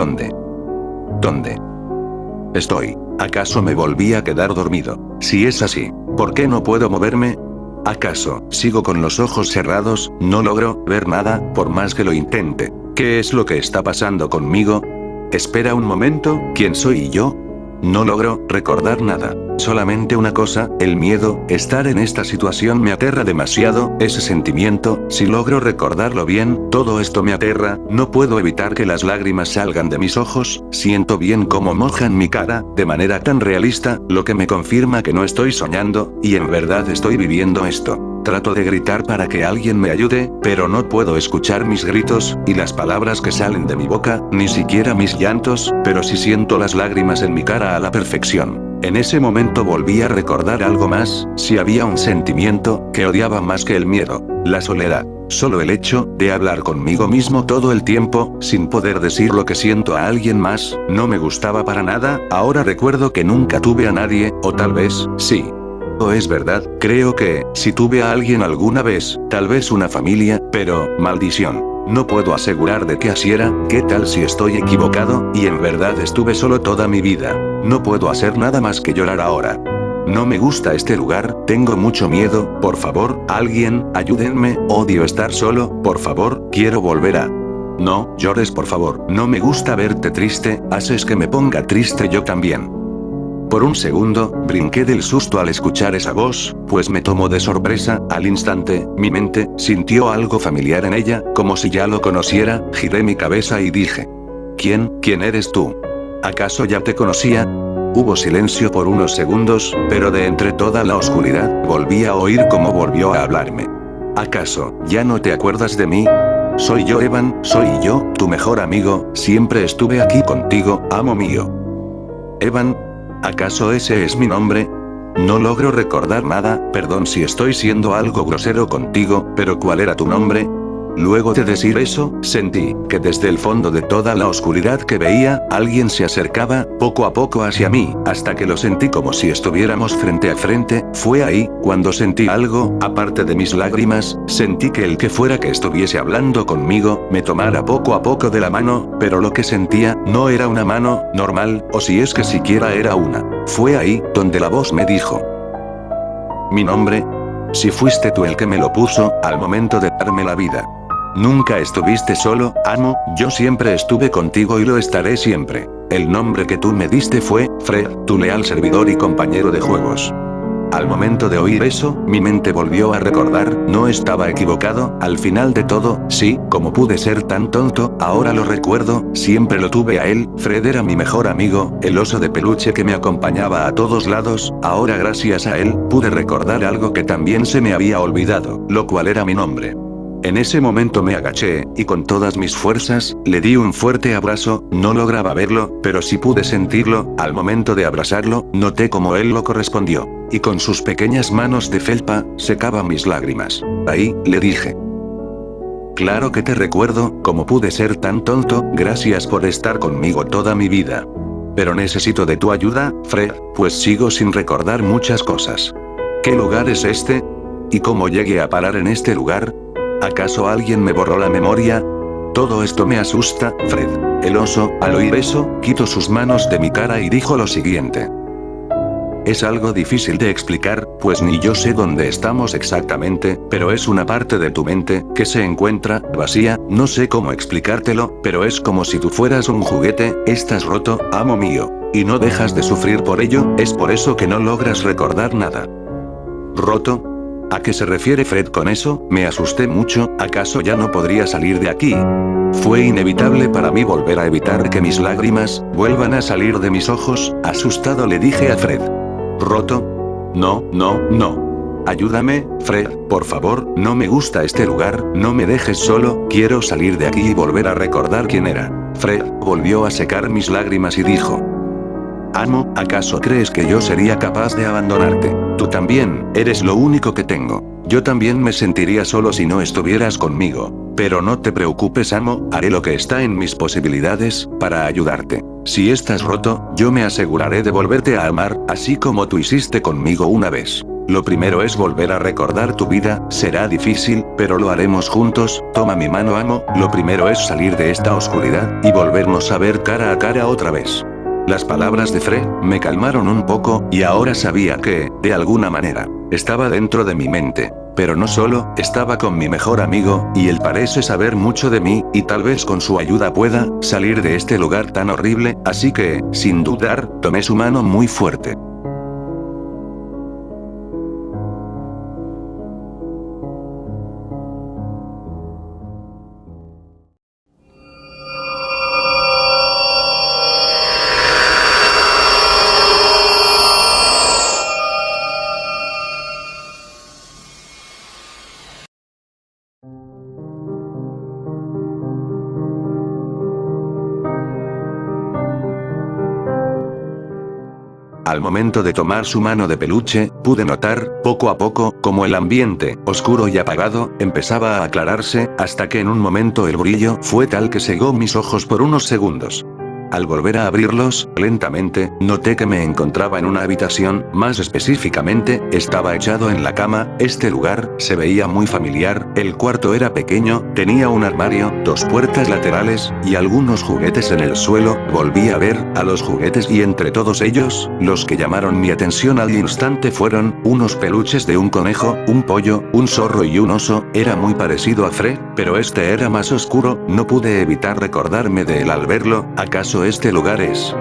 ¿Dónde? ¿Dónde estoy? ¿Acaso me volví a quedar dormido? Si es así, ¿por qué no puedo moverme? ¿Acaso sigo con los ojos cerrados? No logro ver nada, por más que lo intente. ¿Qué es lo que está pasando conmigo? Espera un momento, ¿quién soy yo? No logro recordar nada. Solamente una cosa, el miedo. Estar en esta situación me aterra demasiado, ese sentimiento, si logro recordarlo bien, todo esto me aterra, no puedo evitar que las lágrimas salgan de mis ojos, siento bien cómo mojan mi cara, de manera tan realista, lo que me confirma que no estoy soñando, y en verdad estoy viviendo esto. Trato de gritar para que alguien me ayude, pero no puedo escuchar mis gritos, y las palabras que salen de mi boca, ni siquiera mis llantos, pero sí siento las lágrimas en mi cara a la perfección. En ese momento volví a recordar algo más, si había un sentimiento, que odiaba más que el miedo, la soledad. Solo el hecho, de hablar conmigo mismo todo el tiempo, sin poder decir lo que siento a alguien más, no me gustaba para nada, ahora recuerdo que nunca tuve a nadie, o tal vez, sí. O es verdad, creo que, si tuve a alguien alguna vez, tal vez una familia, pero, maldición. No puedo asegurar de que así era, ¿qué tal si estoy equivocado, y en verdad estuve solo toda mi vida? No puedo hacer nada más que llorar ahora. No me gusta este lugar, tengo mucho miedo, por favor, alguien, ayúdenme, odio estar solo, por favor, quiero volver a... No, llores por favor, no me gusta verte triste, haces que me ponga triste yo también. Por un segundo, brinqué del susto al escuchar esa voz, pues me tomó de sorpresa, al instante, mi mente, sintió algo familiar en ella, como si ya lo conociera, giré mi cabeza y dije. ¿Quién eres tú? ¿Acaso ya te conocía? Hubo silencio por unos segundos, pero de entre toda la oscuridad, volví a oír cómo volvió a hablarme. ¿Acaso, ya no te acuerdas de mí? Soy yo Evan, soy yo, tu mejor amigo, siempre estuve aquí contigo, amo mío. Evan, ¿acaso ese es mi nombre? No logro recordar nada, perdón si estoy siendo algo grosero contigo, pero ¿cuál era tu nombre? Luego de decir eso, sentí que desde el fondo de toda la oscuridad que veía, alguien se acercaba, poco a poco hacia mí, hasta que lo sentí como si estuviéramos frente a frente. Fue ahí, cuando sentí algo, aparte de mis lágrimas, sentí que el que fuera que estuviese hablando conmigo, me tomara poco a poco de la mano, pero lo que sentía, no era una mano, normal, o si es que siquiera era una. Fue ahí, donde la voz me dijo. Mi nombre. Si fuiste tú el que me lo puso, al momento de darme la vida. Nunca estuviste solo, amo, yo siempre estuve contigo y lo estaré siempre. El nombre que tú me diste fue, Fred, tu leal servidor y compañero de juegos. Al momento de oír eso, mi mente volvió a recordar, no estaba equivocado, al final de todo, sí, como pude ser tan tonto, ahora lo recuerdo, siempre lo tuve a él, Fred era mi mejor amigo, el oso de peluche que me acompañaba a todos lados, ahora gracias a él, pude recordar algo que también se me había olvidado, lo cual era mi nombre. En ese momento me agaché, y con todas mis fuerzas, le di un fuerte abrazo, no lograba verlo, pero sí pude sentirlo, al momento de abrazarlo, noté como él lo correspondió. Y con sus pequeñas manos de felpa, secaba mis lágrimas. Ahí, le dije. Claro que te recuerdo, como pude ser tan tonto, gracias por estar conmigo toda mi vida. Pero necesito de tu ayuda, Fred, pues sigo sin recordar muchas cosas. ¿Qué lugar es este? ¿Y cómo llegué a parar en este lugar? ¿Acaso alguien me borró la memoria? Todo esto me asusta, Fred. El oso, al oír eso, quitó sus manos de mi cara y dijo lo siguiente. Es algo difícil de explicar, pues ni yo sé dónde estamos exactamente, pero es una parte de tu mente, que se encuentra, vacía, no sé cómo explicártelo, pero es como si tú fueras un juguete, estás roto, amo mío. Y no dejas de sufrir por ello, es por eso que no logras recordar nada. ¿Roto? ¿A qué se refiere Fred con eso? Me asusté mucho, ¿acaso ya no podría salir de aquí? Fue inevitable para mí volver a evitar que mis lágrimas vuelvan a salir de mis ojos, asustado le dije a Fred. ¿Roto? No. Ayúdame, Fred, por favor, no me gusta este lugar, no me dejes solo, quiero salir de aquí y volver a recordar quién era. Fred volvió a secar mis lágrimas y dijo. Amo, ¿acaso crees que yo sería capaz de abandonarte? Tú también, eres lo único que tengo. Yo también me sentiría solo si no estuvieras conmigo. Pero no te preocupes, amo, haré lo que está en mis posibilidades, para ayudarte. Si estás roto, yo me aseguraré de volverte a amar, así como tú hiciste conmigo una vez. Lo primero es volver a recordar tu vida, será difícil, pero lo haremos juntos, toma mi mano amo, lo primero es salir de esta oscuridad, y volvernos a ver cara a cara otra vez. Las palabras de Fred me calmaron un poco, y ahora sabía que, de alguna manera, estaba dentro de mi mente. Pero no solo, estaba con mi mejor amigo, y él parece saber mucho de mí, y tal vez con su ayuda pueda salir de este lugar tan horrible, así que, sin dudar, tomé su mano muy fuerte. Al momento de tomar su mano de peluche, pude notar, poco a poco, como el ambiente, oscuro y apagado, empezaba a aclararse, hasta que en un momento el brillo fue tal que cegó mis ojos por unos segundos. Al volver a abrirlos, lentamente, noté que me encontraba en una habitación, más específicamente, estaba echado en la cama, este lugar, se veía muy familiar, el cuarto era pequeño, tenía un armario, dos puertas laterales, y algunos juguetes en el suelo, volví a ver, a los juguetes y entre todos ellos, los que llamaron mi atención al instante fueron, unos peluches de un conejo, un pollo, un zorro y un oso, era muy parecido a Fred, pero este era más oscuro, no pude evitar recordarme de él al verlo, ¿acaso este lugar es?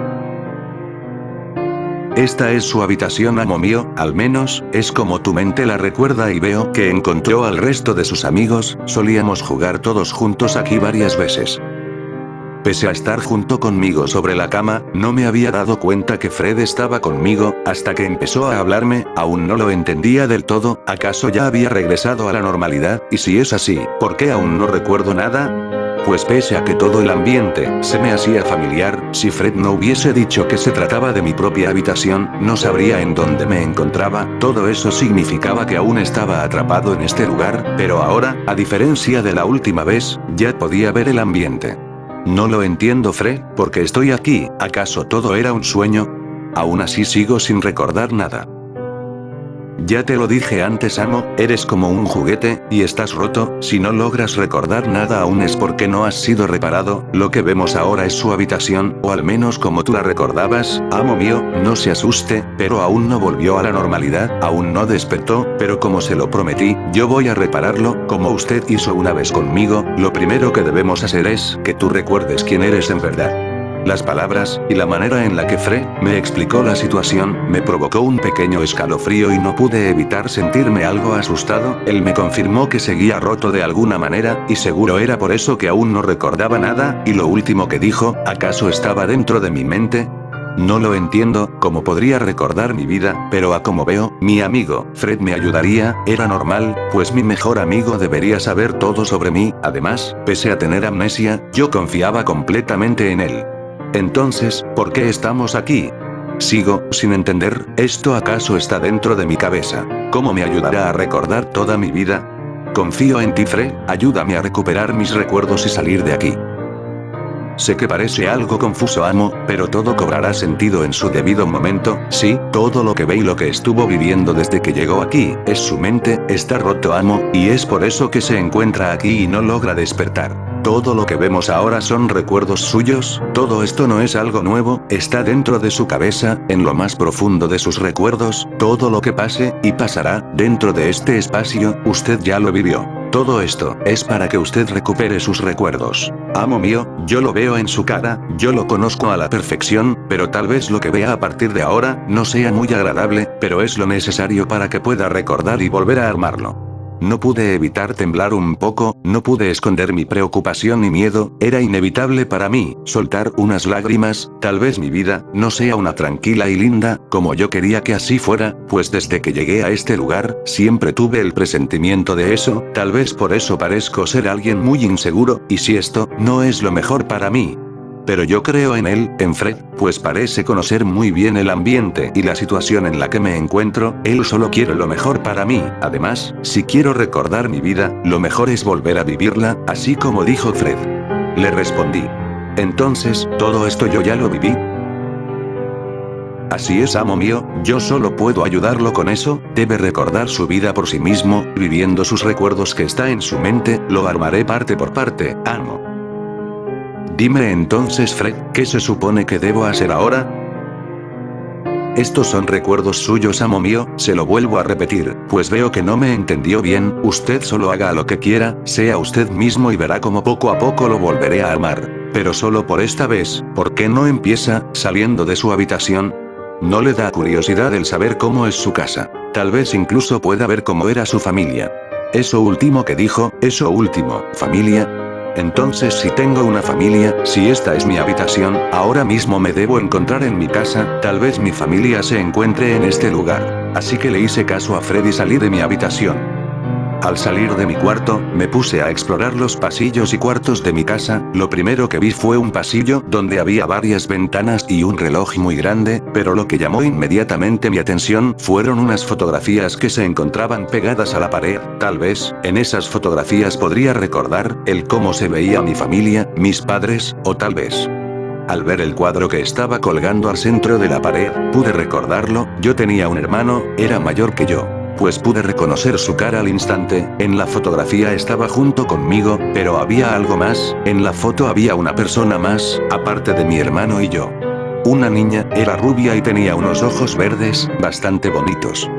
Esta es su habitación amo mío, al menos, es como tu mente la recuerda y veo que encontró al resto de sus amigos, solíamos jugar todos juntos aquí varias veces. Pese a estar junto conmigo sobre la cama, no me había dado cuenta que Fred estaba conmigo, hasta que empezó a hablarme, aún no lo entendía del todo, ¿acaso ya había regresado a la normalidad? Y si es así, ¿por qué aún no recuerdo nada? Pues pese a que todo el ambiente se me hacía familiar, si Fred no hubiese dicho que se trataba de mi propia habitación, no sabría en dónde me encontraba, todo eso significaba que aún estaba atrapado en este lugar, pero ahora, a diferencia de la última vez, ya podía ver el ambiente. No lo entiendo Fred, ¿por qué estoy aquí? ¿Acaso todo era un sueño? Aún así sigo sin recordar nada. Ya te lo dije antes amo, eres como un juguete, y estás roto, si no logras recordar nada aún es porque no has sido reparado, lo que vemos ahora es su habitación, o al menos como tú la recordabas, amo mío, no se asuste, pero aún no volvió a la normalidad, aún no despertó, pero como se lo prometí, yo voy a repararlo, como usted hizo una vez conmigo, lo primero que debemos hacer es que tú recuerdes quién eres en verdad. Las palabras, y la manera en la que Fred me explicó la situación, me provocó un pequeño escalofrío y no pude evitar sentirme algo asustado, él me confirmó que seguía roto de alguna manera, y seguro era por eso que aún no recordaba nada, y lo último que dijo, ¿acaso estaba dentro de mi mente? No lo entiendo, cómo podría recordar mi vida, pero a como veo, mi amigo, Fred me ayudaría, era normal, pues mi mejor amigo debería saber todo sobre mí, además, pese a tener amnesia, yo confiaba completamente en él. Entonces, ¿por qué estamos aquí? Sigo, sin entender, ¿esto acaso está dentro de mi cabeza? ¿Cómo me ayudará a recordar toda mi vida? Confío en ti Fred, ayúdame a recuperar mis recuerdos y salir de aquí. Sé que parece algo confuso amo, pero todo cobrará sentido en su debido momento, sí, todo lo que ve y lo que estuvo viviendo desde que llegó aquí, es su mente, está roto amo, y es por eso que se encuentra aquí y no logra despertar. Todo lo que vemos ahora son recuerdos suyos, todo esto no es algo nuevo, está dentro de su cabeza, en lo más profundo de sus recuerdos, todo lo que pase, y pasará, dentro de este espacio, usted ya lo vivió. Todo esto, es para que usted recupere sus recuerdos. Amo mío, yo lo veo en su cara, yo lo conozco a la perfección, pero tal vez lo que vea a partir de ahora, no sea muy agradable, pero es lo necesario para que pueda recordar y volver a armarlo. No pude evitar temblar un poco, no pude esconder mi preocupación y miedo, era inevitable para mí, soltar unas lágrimas, tal vez mi vida, no sea una tranquila y linda, como yo quería que así fuera, pues desde que llegué a este lugar, siempre tuve el presentimiento de eso, tal vez por eso parezco ser alguien muy inseguro, y si esto, no es lo mejor para mí. Pero yo creo en él, en Fred, pues parece conocer muy bien el ambiente y la situación en la que me encuentro, él solo quiere lo mejor para mí, además, si quiero recordar mi vida, lo mejor es volver a vivirla, así como dijo Fred. Le respondí. Entonces, ¿todo esto yo ya lo viví? Así es, amo mío, yo solo puedo ayudarlo con eso, debe recordar su vida por sí mismo, viviendo sus recuerdos que está en su mente, lo armaré parte por parte, amo. Dime entonces, Fred, ¿qué se supone que debo hacer ahora? Estos son recuerdos suyos, amo mío, se lo vuelvo a repetir, pues veo que no me entendió bien, usted solo haga lo que quiera, sea usted mismo y verá como poco a poco lo volveré a amar. Pero solo por esta vez, ¿por qué no empieza, saliendo de su habitación? ¿No le da curiosidad el saber cómo es su casa? Tal vez incluso pueda ver cómo era su familia. Eso último que dijo, eso último, familia. Entonces, si tengo una familia, si esta es mi habitación, ahora mismo me debo encontrar en mi casa, tal vez mi familia se encuentre en este lugar. Así que le hice caso a Fred y salí de mi habitación. Al salir de mi cuarto, me puse a explorar los pasillos y cuartos de mi casa, lo primero que vi fue un pasillo donde había varias ventanas y un reloj muy grande, pero lo que llamó inmediatamente mi atención fueron unas fotografías que se encontraban pegadas a la pared, tal vez, en esas fotografías podría recordar, el cómo se veía mi familia, mis padres, o tal vez. Al ver el cuadro que estaba colgando al centro de la pared, pude recordarlo, yo tenía un hermano, era mayor que yo. Pues pude reconocer su cara al instante, en la fotografía estaba junto conmigo, pero había algo más, en la foto había una persona más, aparte de mi hermano y yo. Una niña, era rubia y tenía unos ojos verdes, bastante bonitos.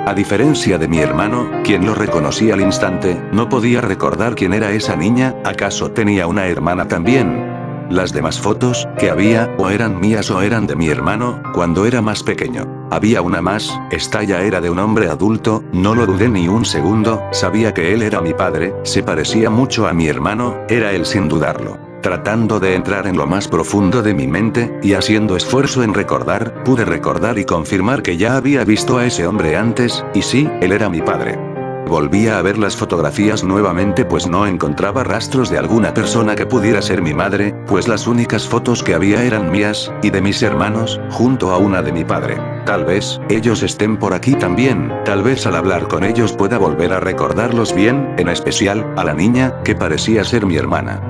A diferencia de mi hermano, quien lo reconocí al instante, no podía recordar quién era esa niña, ¿acaso tenía una hermana también? Las demás fotos, que había, o eran mías o eran de mi hermano, cuando era más pequeño. Había una más, esta ya era de un hombre adulto, no lo dudé ni un segundo, sabía que él era mi padre, se parecía mucho a mi hermano, era él sin dudarlo. Tratando de entrar en lo más profundo de mi mente, y haciendo esfuerzo en recordar, pude recordar y confirmar que ya había visto a ese hombre antes, y sí, él era mi padre. Volvía a ver las fotografías nuevamente pues no encontraba rastros de alguna persona que pudiera ser mi madre, pues las únicas fotos que había eran mías, y de mis hermanos, junto a una de mi padre. Tal vez, ellos estén por aquí también, tal vez al hablar con ellos pueda volver a recordarlos bien, en especial, a la niña, que parecía ser mi hermana.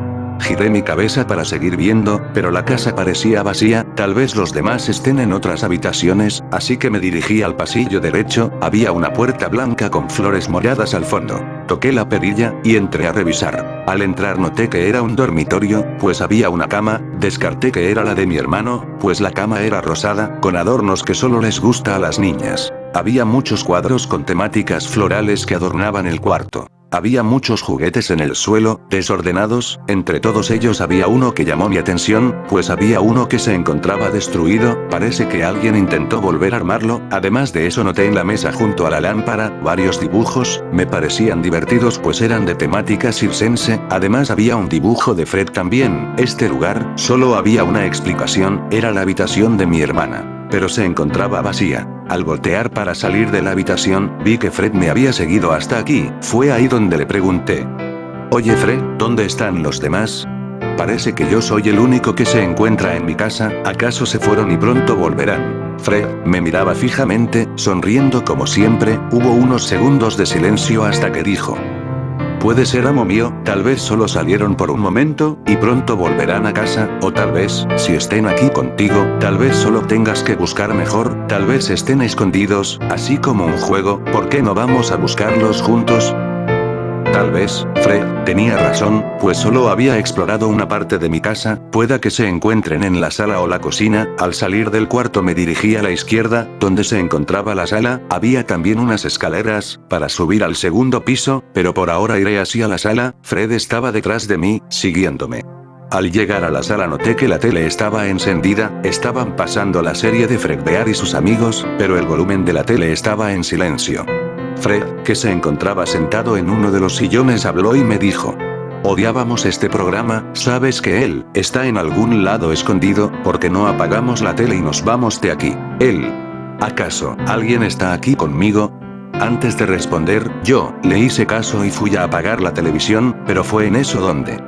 Giré mi cabeza para seguir viendo, pero la casa parecía vacía, tal vez los demás estén en otras habitaciones, así que me dirigí al pasillo derecho, había una puerta blanca con flores moradas al fondo. Toqué la perilla, y entré a revisar. Al entrar noté que era un dormitorio, pues había una cama, descarté que era la de mi hermano, pues la cama era rosada, con adornos que solo les gusta a las niñas. Había muchos cuadros con temáticas florales que adornaban el cuarto. Había muchos juguetes en el suelo, desordenados, entre todos ellos había uno que llamó mi atención, pues había uno que se encontraba destruido, parece que alguien intentó volver a armarlo, además de eso noté en la mesa junto a la lámpara, varios dibujos, me parecían divertidos pues eran de temática circense, además había un dibujo de Fred también, este lugar, solo había una explicación, era la habitación de mi hermana. Pero se encontraba vacía. Al voltear para salir de la habitación, vi que Fred me había seguido hasta aquí, fue ahí donde le pregunté. Oye Fred, ¿dónde están los demás? Parece que yo soy el único que se encuentra en mi casa, ¿acaso se fueron y pronto volverán? Fred, me miraba fijamente, sonriendo como siempre, hubo unos segundos de silencio hasta que dijo. Puede ser, amo mío, tal vez solo salieron por un momento, y pronto volverán a casa, o tal vez, si estén aquí contigo, tal vez solo tengas que buscar mejor, tal vez estén escondidos, así como un juego, ¿por qué no vamos a buscarlos juntos? Tal vez, Fred, tenía razón, pues solo había explorado una parte de mi casa, pueda que se encuentren en la sala o la cocina, al salir del cuarto me dirigí a la izquierda, donde se encontraba la sala, había también unas escaleras, para subir al segundo piso, pero por ahora iré hacia la sala, Fred estaba detrás de mí, siguiéndome. Al llegar a la sala noté que la tele estaba encendida, estaban pasando la serie de Fred Bear y sus amigos, pero el volumen de la tele estaba en silencio. Fred, que se encontraba sentado en uno de los sillones, habló y me dijo. Odiábamos este programa, sabes que él está en algún lado escondido, porque no apagamos la tele y nos vamos de aquí. Él. ¿Acaso alguien está aquí conmigo? Antes de responder, yo le hice caso y fui a apagar la televisión, pero fue en eso donde.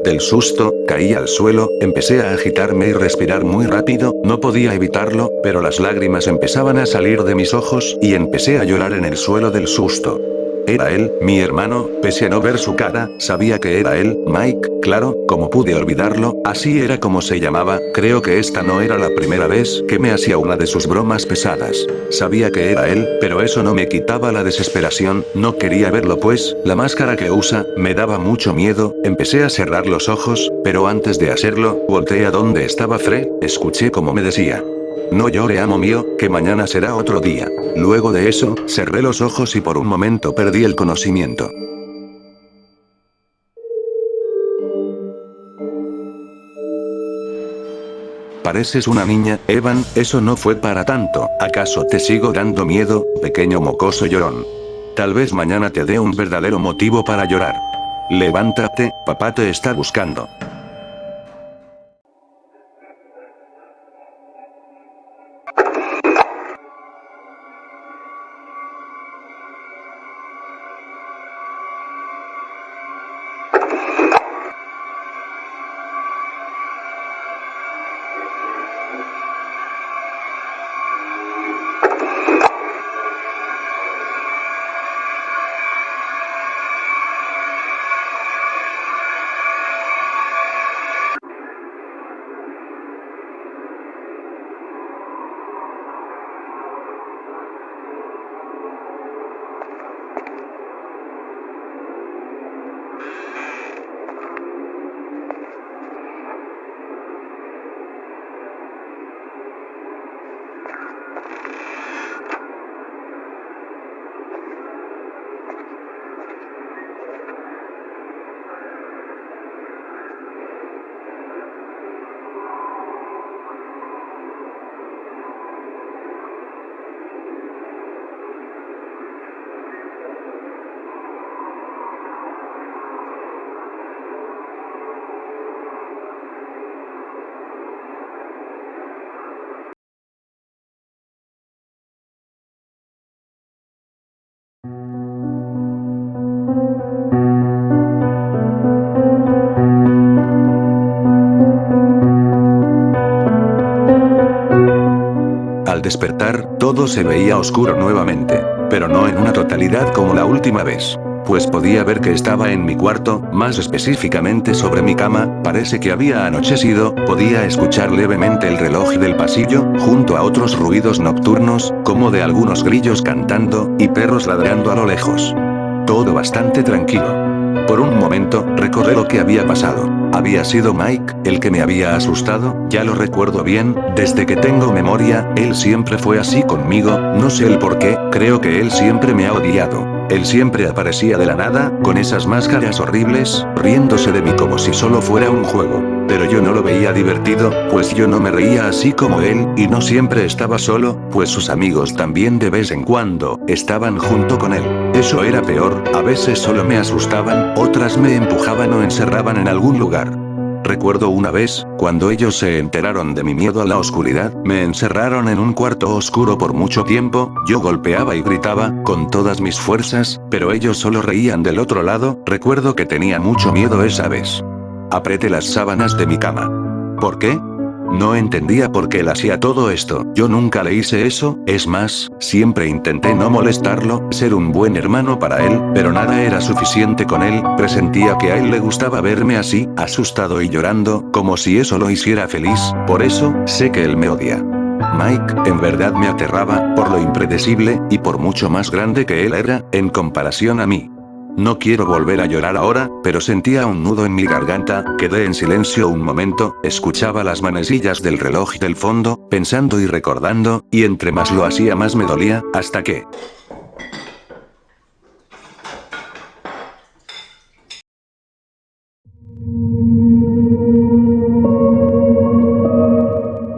Del susto, caí al suelo, empecé a agitarme y respirar muy rápido, no podía evitarlo, pero las lágrimas empezaban a salir de mis ojos y empecé a llorar en el suelo del susto. Era él, mi hermano, pese a no ver su cara, sabía que era él, Mike, claro, ¿cómo pude olvidarlo? Así era como se llamaba, creo que esta no era la primera vez que me hacía una de sus bromas pesadas. Sabía que era él, pero eso no me quitaba la desesperación, no quería verlo pues, la máscara que usa, me daba mucho miedo, empecé a cerrar los ojos, pero antes de hacerlo, volteé a donde estaba Fred, escuché como me decía. No llore, amo mío, que mañana será otro día. Luego de eso, cerré los ojos y por un momento perdí el conocimiento. Pareces una niña, Evan, eso no fue para tanto. ¿Acaso te sigo dando miedo, pequeño mocoso llorón? Tal vez mañana te dé un verdadero motivo para llorar. Levántate, papá te está buscando. Al despertar, todo se veía oscuro nuevamente, pero no en una totalidad como la última vez. Pues podía ver que estaba en mi cuarto, más específicamente sobre mi cama, parece que había anochecido, podía escuchar levemente el reloj del pasillo, junto a otros ruidos nocturnos, como de algunos grillos cantando, y perros ladrando a lo lejos. Todo bastante tranquilo. Por un momento, recordé lo que había pasado. ¿Había sido Mike, el que me había asustado? Ya lo recuerdo bien, desde que tengo memoria, él siempre fue así conmigo, no sé el por qué, creo que él siempre me ha odiado. Él siempre aparecía de la nada, con esas máscaras horribles, riéndose de mí como si solo fuera un juego. Pero yo no lo veía divertido, pues yo no me reía así como él, y no siempre estaba solo, pues sus amigos también de vez en cuando, estaban junto con él. Eso era peor, a veces solo me asustaban, otras me empujaban o encerraban en algún lugar. Recuerdo una vez, cuando ellos se enteraron de mi miedo a la oscuridad, me encerraron en un cuarto oscuro por mucho tiempo, yo golpeaba y gritaba, con todas mis fuerzas, pero ellos solo reían del otro lado, recuerdo que tenía mucho miedo esa vez. Apreté las sábanas de mi cama. ¿Por qué? No entendía por qué él hacía todo esto, yo nunca le hice eso, es más, siempre intenté no molestarlo, ser un buen hermano para él, pero nada era suficiente con él, presentía que a él le gustaba verme así, asustado y llorando, como si eso lo hiciera feliz, por eso, sé que él me odia. Mike, en verdad me aterraba, por lo impredecible, y por mucho más grande que él era, en comparación a mí. No quiero volver a llorar ahora, pero sentía un nudo en mi garganta, quedé en silencio un momento, escuchaba las manecillas del reloj del fondo, pensando y recordando, y entre más lo hacía más me dolía, hasta que...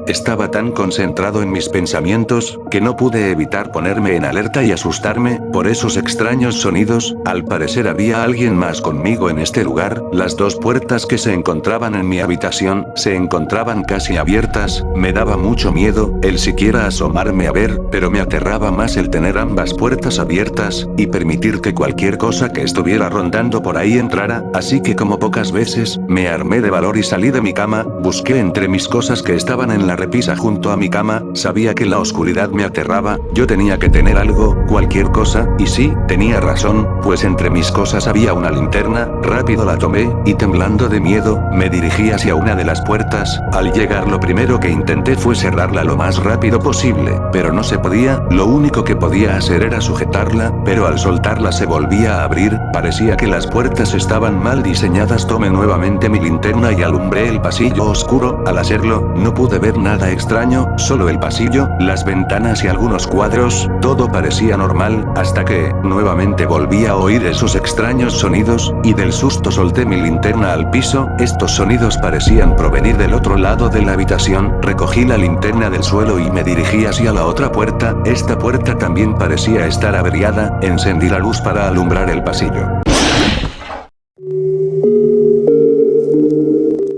Estaba tan concentrado en mis pensamientos, que no pude evitar ponerme en alerta y asustarme, por esos extraños sonidos, al parecer había alguien más conmigo en este lugar, las dos puertas que se encontraban en mi habitación, se encontraban casi abiertas, me daba mucho miedo, el siquiera asomarme a ver, pero me aterraba más el tener ambas puertas abiertas, y permitir que cualquier cosa que estuviera rondando por ahí entrara, así que como pocas veces, me armé de valor y salí de mi cama, busqué entre mis cosas que estaban en la repisa junto a mi cama, sabía que la oscuridad me aterraba, yo tenía que tener algo, cualquier cosa, y sí, tenía razón, pues entre mis cosas había una linterna, rápido la tomé, y temblando de miedo, me dirigí hacia una de las puertas, al llegar lo primero que intenté fue cerrarla lo más rápido posible, pero no se podía, lo único que podía hacer era sujetarla, pero al soltarla se volvía a abrir, parecía que las puertas estaban mal diseñadas. Tomé nuevamente mi linterna y alumbré el pasillo oscuro, al hacerlo, no pude ver nada extraño, solo el pasillo, las ventanas y algunos cuadros, todo parecía normal, hasta que, nuevamente volví a oír esos extraños sonidos, y del susto solté mi linterna al piso, estos sonidos parecían provenir del otro lado de la habitación, recogí la linterna del suelo y me dirigí hacia la otra puerta, esta puerta también parecía estar averiada, encendí la luz para alumbrar el pasillo.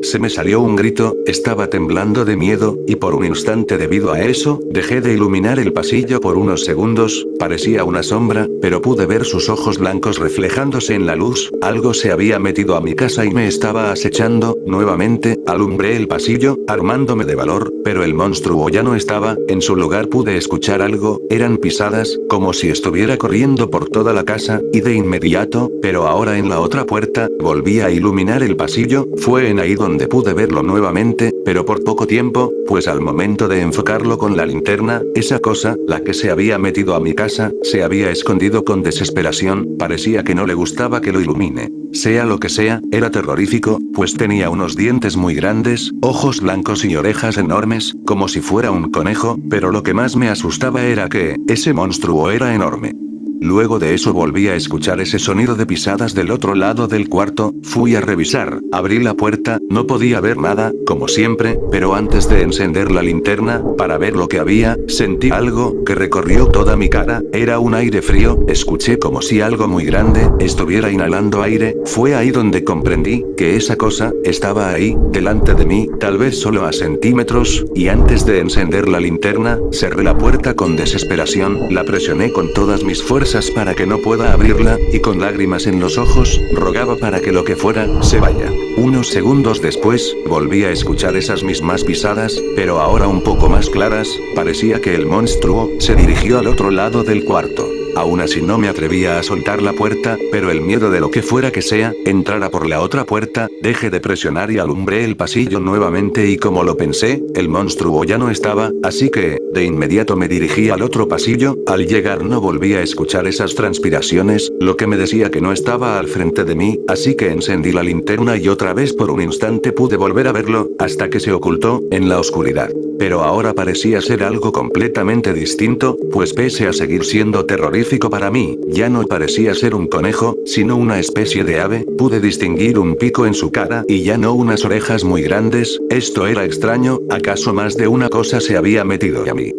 Se me salió un grito, estaba temblando de miedo, y por un instante debido a eso, dejé de iluminar el pasillo por unos segundos, parecía una sombra, pero pude ver sus ojos blancos reflejándose en la luz, algo se había metido a mi casa y me estaba acechando, nuevamente, alumbré el pasillo, armándome de valor, pero el monstruo ya no estaba, en su lugar pude escuchar algo, eran pisadas, como si estuviera corriendo por toda la casa, y de inmediato, pero ahora en la otra puerta, volví a iluminar el pasillo, fue en ahí donde pude verlo nuevamente, pero por poco tiempo, pues al momento de enfocarlo con la linterna, esa cosa, la que se había metido a mi casa, se había escondido con desesperación, parecía que no le gustaba que lo ilumine. Sea lo que sea, era terrorífico, pues tenía unos dientes muy grandes, ojos blancos y orejas enormes, como si fuera un conejo, pero lo que más me asustaba era que, ese monstruo era enorme. Luego de eso volví a escuchar ese sonido de pisadas del otro lado del cuarto, fui a revisar, abrí la puerta, no podía ver nada, como siempre, pero antes de encender la linterna, para ver lo que había, sentí algo, que recorrió toda mi cara, era un aire frío, escuché como si algo muy grande, estuviera inhalando aire, fue ahí donde comprendí, que esa cosa, estaba ahí, delante de mí, tal vez solo a centímetros, y antes de encender la linterna, cerré la puerta con desesperación, la presioné con todas mis fuerzas para que no pueda abrirla, y con lágrimas en los ojos, rogaba para que lo que fuera, se vaya. Unos segundos después, volví a escuchar esas mismas pisadas, pero ahora un poco más claras, parecía que el monstruo, se dirigió al otro lado del cuarto. Aún así no me atrevía a soltar la puerta, pero el miedo de lo que fuera que sea, entrara por la otra puerta, dejé de presionar y alumbré el pasillo nuevamente y como lo pensé, el monstruo ya no estaba, así que, de inmediato me dirigí al otro pasillo, al llegar no volví a escuchar esas transpiraciones, lo que me decía que no estaba al frente de mí, así que encendí la linterna y otra vez por un instante pude volver a verlo, hasta que se ocultó, en la oscuridad. Pero ahora parecía ser algo completamente distinto, pues pese a seguir siendo terrorífico para mí, ya no parecía ser un conejo, sino una especie de ave, pude distinguir un pico en su cara y ya no unas orejas muy grandes, esto era extraño, ¿acaso más de una cosa se había metido a mí?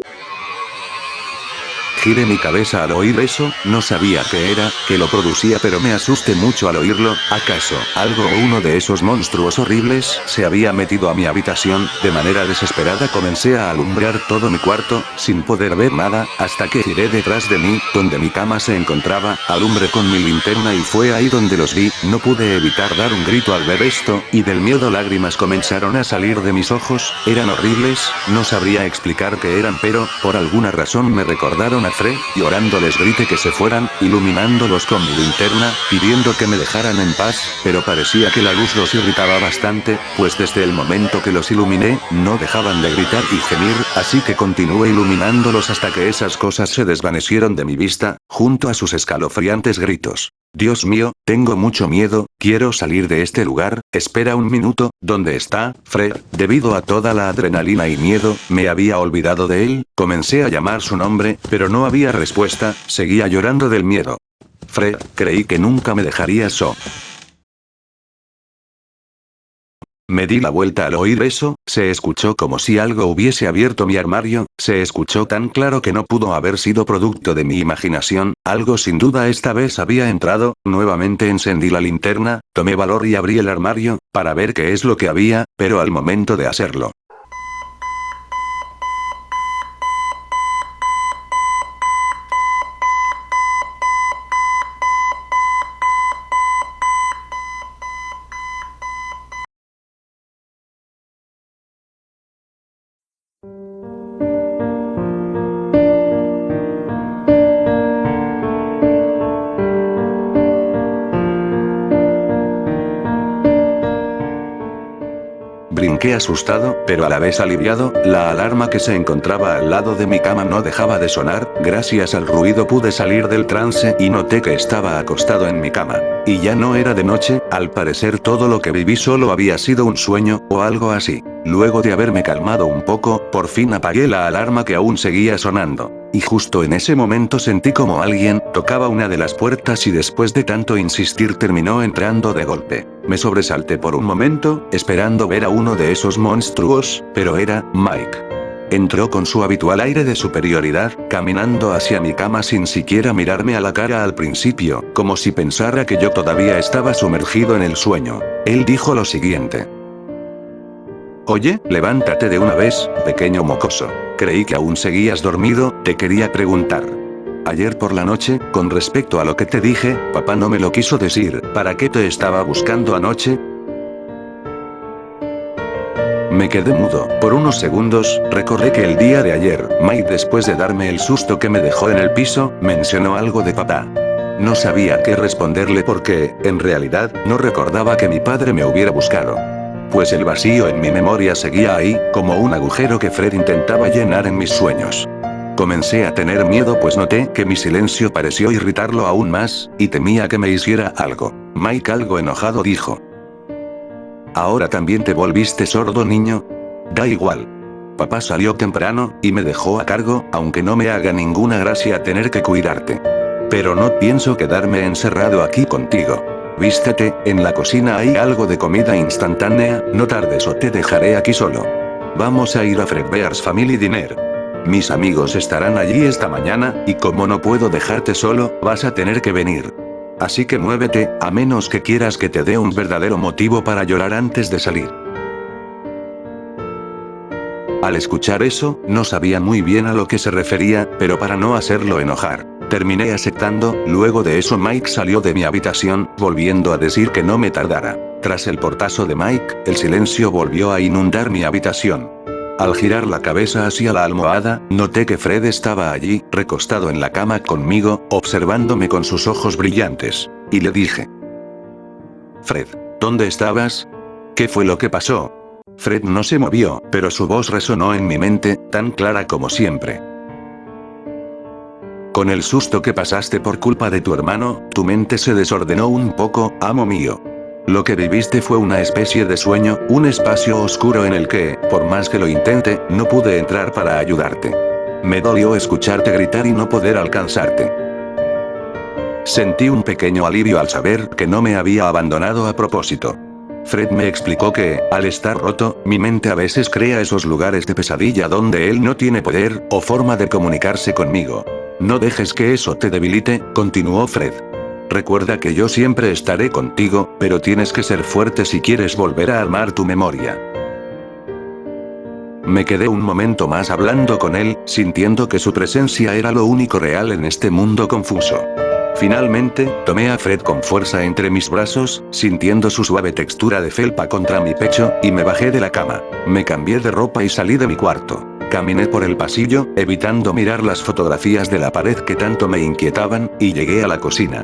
Giré mi cabeza al oír eso, no sabía qué era, que lo producía pero me asusté mucho al oírlo, ¿acaso, algo o uno de esos monstruos horribles, se había metido a mi habitación? De manera desesperada comencé a alumbrar todo mi cuarto, sin poder ver nada, hasta que giré detrás de mí, donde mi cama se encontraba, alumbré con mi linterna y fue ahí donde los vi, no pude evitar dar un grito al ver esto, y del miedo lágrimas comenzaron a salir de mis ojos, eran horribles, no sabría explicar qué eran pero, por alguna razón me recordaron a Fred, llorando les grité que se fueran, iluminándolos con mi linterna, pidiendo que me dejaran en paz, pero parecía que la luz los irritaba bastante, pues desde el momento que los iluminé, no dejaban de gritar y gemir, así que continué iluminándolos hasta que esas cosas se desvanecieron de mi vista, junto a sus escalofriantes gritos. Dios mío, tengo mucho miedo, quiero salir de este lugar, espera un minuto, ¿dónde está, Fred? Debido a toda la adrenalina y miedo, me había olvidado de él, comencé a llamar su nombre, pero no había respuesta, seguía llorando del miedo. Fred, creí que nunca me dejarías solo. Me di la vuelta al oír eso, se escuchó como si algo hubiese abierto mi armario, se escuchó tan claro que no pudo haber sido producto de mi imaginación, algo sin duda esta vez había entrado, nuevamente encendí la linterna, tomé valor y abrí el armario, para ver qué es lo que había, pero al momento de hacerlo, Aunque asustado, pero a la vez aliviado, la alarma que se encontraba al lado de mi cama no dejaba de sonar. Gracias al ruido pude salir del trance y noté que estaba acostado en mi cama. Y ya no era de noche, al parecer todo lo que viví solo había sido un sueño, o algo así. Luego de haberme calmado un poco, por fin apagué la alarma que aún seguía sonando. Y justo en ese momento sentí como alguien tocaba una de las puertas y después de tanto insistir terminó entrando de golpe. Me sobresalté por un momento, esperando ver a uno de esos monstruos, pero era Mike. Entró con su habitual aire de superioridad, caminando hacia mi cama sin siquiera mirarme a la cara al principio, como si pensara que yo todavía estaba sumergido en el sueño. Él dijo lo siguiente: «Oye, levántate de una vez, pequeño mocoso. Creí que aún seguías dormido, te quería preguntar. Ayer por la noche, con respecto a lo que te dije, papá no me lo quiso decir, ¿para qué te estaba buscando anoche?» Me quedé mudo. Por unos segundos, recordé que el día de ayer, Mike, después de darme el susto que me dejó en el piso, mencionó algo de papá. No sabía qué responderle porque, en realidad, no recordaba que mi padre me hubiera buscado. Pues el vacío en mi memoria seguía ahí, como un agujero que Fred intentaba llenar en mis sueños. Comencé a tener miedo pues noté que mi silencio pareció irritarlo aún más, y temía que me hiciera algo. Mike, algo enojado, dijo: «¿Ahora también te volviste sordo, niño? Da igual. Papá salió temprano, y me dejó a cargo, aunque no me haga ninguna gracia tener que cuidarte. Pero no pienso quedarme encerrado aquí contigo. Vístete, en la cocina hay algo de comida instantánea, no tardes o te dejaré aquí solo. Vamos a ir a Fredbear's Family Dinner. Mis amigos estarán allí esta mañana, y como no puedo dejarte solo, vas a tener que venir. Así que muévete, a menos que quieras que te dé un verdadero motivo para llorar antes de salir». Al escuchar eso, no sabía muy bien a lo que se refería, pero para no hacerlo enojar, terminé aceptando. Luego de eso Mike salió de mi habitación, volviendo a decir que no me tardara. Tras el portazo de Mike, el silencio volvió a inundar mi habitación. Al girar la cabeza hacia la almohada, noté que Fred estaba allí, recostado en la cama conmigo, observándome con sus ojos brillantes. Y le dije: «Fred, ¿dónde estabas? ¿Qué fue lo que pasó?» Fred no se movió, pero su voz resonó en mi mente, tan clara como siempre. «Con el susto que pasaste por culpa de tu hermano, tu mente se desordenó un poco, amo mío. Lo que viviste fue una especie de sueño, un espacio oscuro en el que, por más que lo intente, no pude entrar para ayudarte. Me dolió escucharte gritar y no poder alcanzarte. Sentí un pequeño alivio al saber que no me había abandonado a propósito». Fred me explicó que, al estar roto, mi mente a veces crea esos lugares de pesadilla donde él no tiene poder, o forma de comunicarse conmigo. «No dejes que eso te debilite», continuó Fred. «Recuerda que yo siempre estaré contigo, pero tienes que ser fuerte si quieres volver a armar tu memoria». Me quedé un momento más hablando con él, sintiendo que su presencia era lo único real en este mundo confuso. Finalmente, tomé a Fred con fuerza entre mis brazos, sintiendo su suave textura de felpa contra mi pecho, y me bajé de la cama. Me cambié de ropa y salí de mi cuarto. Caminé por el pasillo, evitando mirar las fotografías de la pared que tanto me inquietaban, y llegué a la cocina.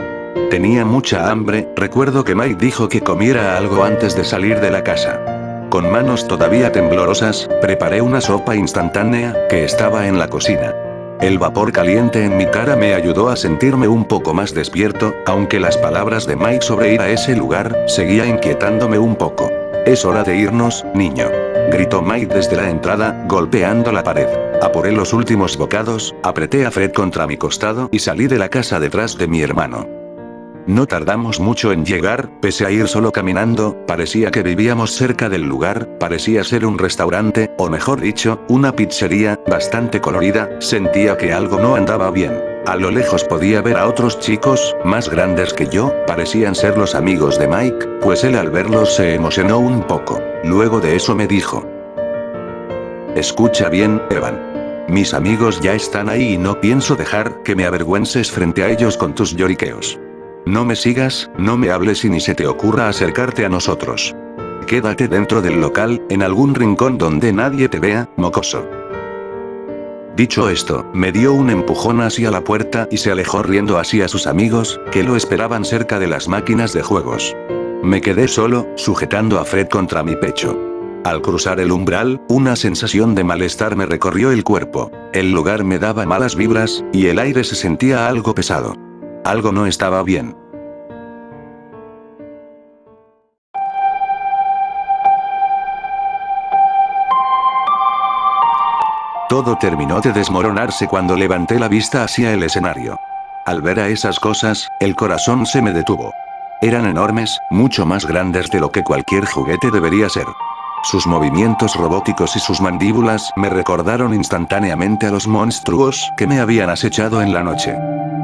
Tenía mucha hambre. Recuerdo que Mike dijo que comiera algo antes de salir de la casa. Con manos todavía temblorosas, preparé una sopa instantánea, que estaba en la cocina. El vapor caliente en mi cara me ayudó a sentirme un poco más despierto, aunque las palabras de Mike sobre ir a ese lugar, seguía inquietándome un poco. «Es hora de irnos, niño», gritó Mike desde la entrada, golpeando la pared. Apuré los últimos bocados, apreté a Fred contra mi costado y salí de la casa detrás de mi hermano. No tardamos mucho en llegar, pese a ir solo caminando, parecía que vivíamos cerca del lugar, parecía ser un restaurante, o mejor dicho, una pizzería, bastante colorida. Sentía que algo no andaba bien. A lo lejos podía ver a otros chicos, más grandes que yo, parecían ser los amigos de Mike, pues él al verlos se emocionó un poco. Luego de eso me dijo: «Escucha bien, Evan. Mis amigos ya están ahí y no pienso dejar que me avergüences frente a ellos con tus lloriqueos. No me sigas, no me hables y ni se te ocurra acercarte a nosotros. Quédate dentro del local, en algún rincón donde nadie te vea, mocoso». Dicho esto, me dio un empujón hacia la puerta y se alejó riendo hacia sus amigos, que lo esperaban cerca de las máquinas de juegos. Me quedé solo, sujetando a Fred contra mi pecho. Al cruzar el umbral, una sensación de malestar me recorrió el cuerpo. El lugar me daba malas vibras, y el aire se sentía algo pesado. Algo no estaba bien. Todo terminó de desmoronarse cuando levanté la vista hacia el escenario. Al ver a esas cosas, el corazón se me detuvo. Eran enormes, mucho más grandes de lo que cualquier juguete debería ser. Sus movimientos robóticos y sus mandíbulas me recordaron instantáneamente a los monstruos que me habían acechado en la noche.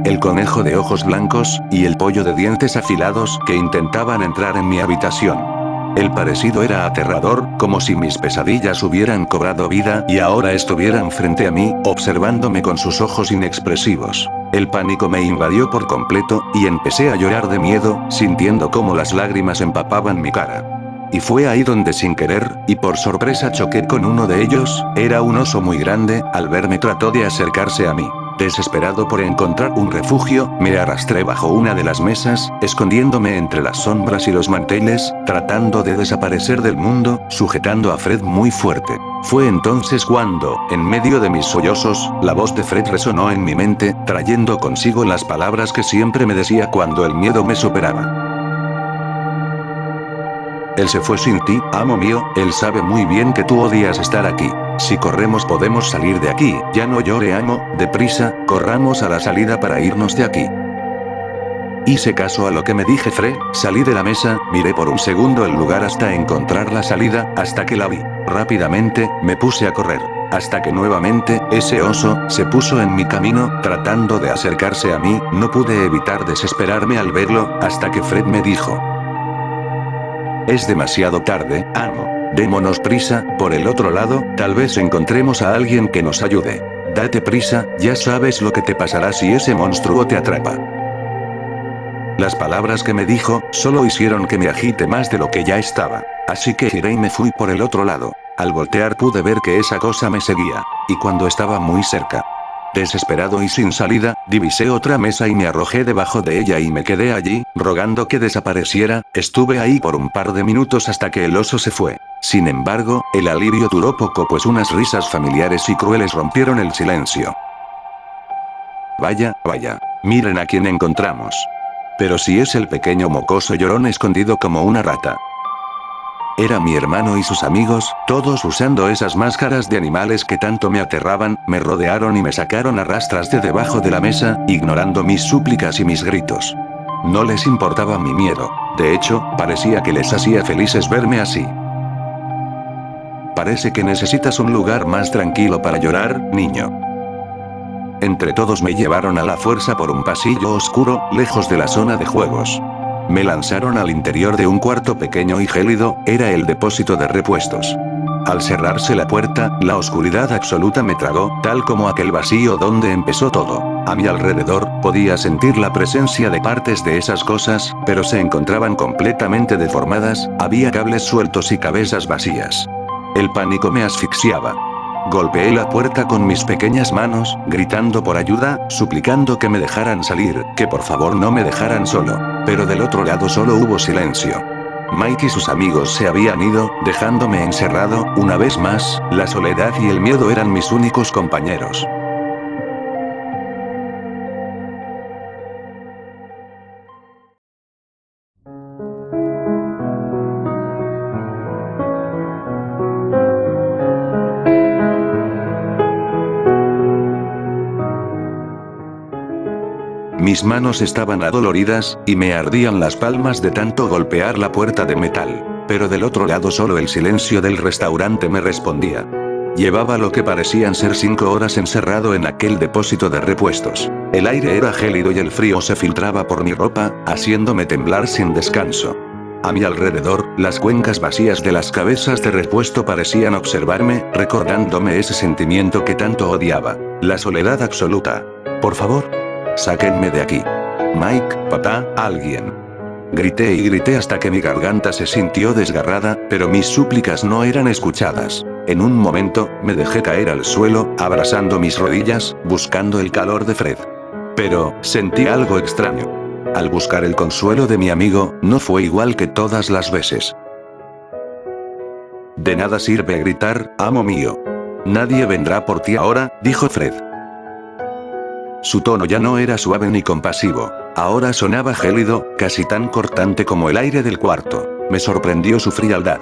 El conejo de ojos blancos, y el pollo de dientes afilados que intentaban entrar en mi habitación. El parecido era aterrador, como si mis pesadillas hubieran cobrado vida y ahora estuvieran frente a mí, observándome con sus ojos inexpresivos. El pánico me invadió por completo, y empecé a llorar de miedo, sintiendo cómo las lágrimas empapaban mi cara. Y fue ahí donde sin querer, y por sorpresa choqué con uno de ellos. Era un oso muy grande. Al verme trató de acercarse a mí. Desesperado por encontrar un refugio, me arrastré bajo una de las mesas, escondiéndome entre las sombras y los manteles, tratando de desaparecer del mundo, sujetando a Fred muy fuerte. Fue entonces cuando, en medio de mis sollozos, la voz de Fred resonó en mi mente, trayendo consigo las palabras que siempre me decía cuando el miedo me superaba. Él se fue sin ti, amo mío, él sabe muy bien que tú odias estar aquí. Si corremos podemos salir de aquí, ya no llore amo, deprisa, corramos a la salida para irnos de aquí. Hice caso a lo que me dije Fred, salí de la mesa, miré por un segundo el lugar hasta encontrar la salida, hasta que la vi. Rápidamente, me puse a correr. Hasta que nuevamente, ese oso, se puso en mi camino, tratando de acercarse a mí. No pude evitar desesperarme al verlo, hasta que Fred me dijo: es demasiado tarde, amo. Démonos prisa, por el otro lado, tal vez encontremos a alguien que nos ayude. Date prisa, ya sabes lo que te pasará si ese monstruo te atrapa. Las palabras que me dijo, solo hicieron que me agite más de lo que ya estaba. Así que giré y me fui por el otro lado. Al voltear pude ver que esa cosa me seguía. Y cuando estaba muy cerca, desesperado y sin salida, divisé otra mesa y me arrojé debajo de ella y me quedé allí, rogando que desapareciera. Estuve ahí por un par de minutos hasta que el oso se fue. Sin embargo, el alivio duró poco pues unas risas familiares y crueles rompieron el silencio. Vaya, vaya. Miren a quién encontramos. Pero si es el pequeño mocoso llorón escondido como una rata. Era mi hermano y sus amigos, todos usando esas máscaras de animales que tanto me aterraban. Me rodearon y me sacaron a rastras de debajo de la mesa, ignorando mis súplicas y mis gritos. No les importaba mi miedo. De hecho, parecía que les hacía felices verme así. Parece que necesitas un lugar más tranquilo para llorar, niño. Entre todos me llevaron a la fuerza por un pasillo oscuro, lejos de la zona de juegos. Me lanzaron al interior de un cuarto pequeño y gélido, era el depósito de repuestos. Al cerrarse la puerta, la oscuridad absoluta me tragó, tal como aquel vacío donde empezó todo. A mi alrededor, podía sentir la presencia de partes de esas cosas, pero se encontraban completamente deformadas, había cables sueltos y cabezas vacías. El pánico me asfixiaba. Golpeé la puerta con mis pequeñas manos, gritando por ayuda, suplicando que me dejaran salir, que por favor no me dejaran solo. Pero del otro lado solo hubo silencio. Mike y sus amigos se habían ido, dejándome encerrado. Una vez más, la soledad y el miedo eran mis únicos compañeros. Mis manos estaban adoloridas, y me ardían las palmas de tanto golpear la puerta de metal. Pero del otro lado solo el silencio del restaurante me respondía. Llevaba lo que parecían ser 5 horas encerrado en aquel depósito de repuestos. El aire era gélido y el frío se filtraba por mi ropa, haciéndome temblar sin descanso. A mi alrededor, las cuencas vacías de las cabezas de repuesto parecían observarme, recordándome ese sentimiento que tanto odiaba. La soledad absoluta. Por favor, sáquenme de aquí. Mike, papá, alguien. Grité y grité hasta que mi garganta se sintió desgarrada, pero mis súplicas no eran escuchadas. En un momento, me dejé caer al suelo, abrazando mis rodillas, buscando el calor de Fred. Pero, sentí algo extraño. Al buscar el consuelo de mi amigo, no fue igual que todas las veces. De nada sirve gritar, amo mío. Nadie vendrá por ti ahora, dijo Fred. Su tono ya no era suave ni compasivo. Ahora sonaba gélido, casi tan cortante como el aire del cuarto. Me sorprendió su frialdad.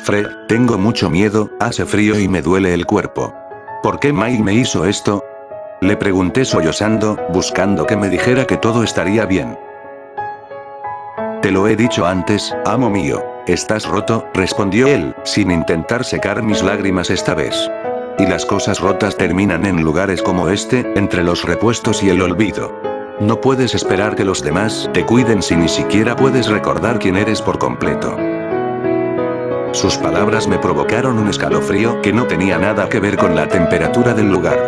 Fred, tengo mucho miedo, hace frío y me duele el cuerpo. ¿Por qué Mike me hizo esto? Le pregunté sollozando, buscando que me dijera que todo estaría bien. Te lo he dicho antes, amo mío. ¿Estás roto?, respondió él, sin intentar secar mis lágrimas esta vez. Y las cosas rotas terminan en lugares como este, entre los repuestos y el olvido. No puedes esperar que los demás te cuiden si ni siquiera puedes recordar quién eres por completo. Sus palabras me provocaron un escalofrío que no tenía nada que ver con la temperatura del lugar.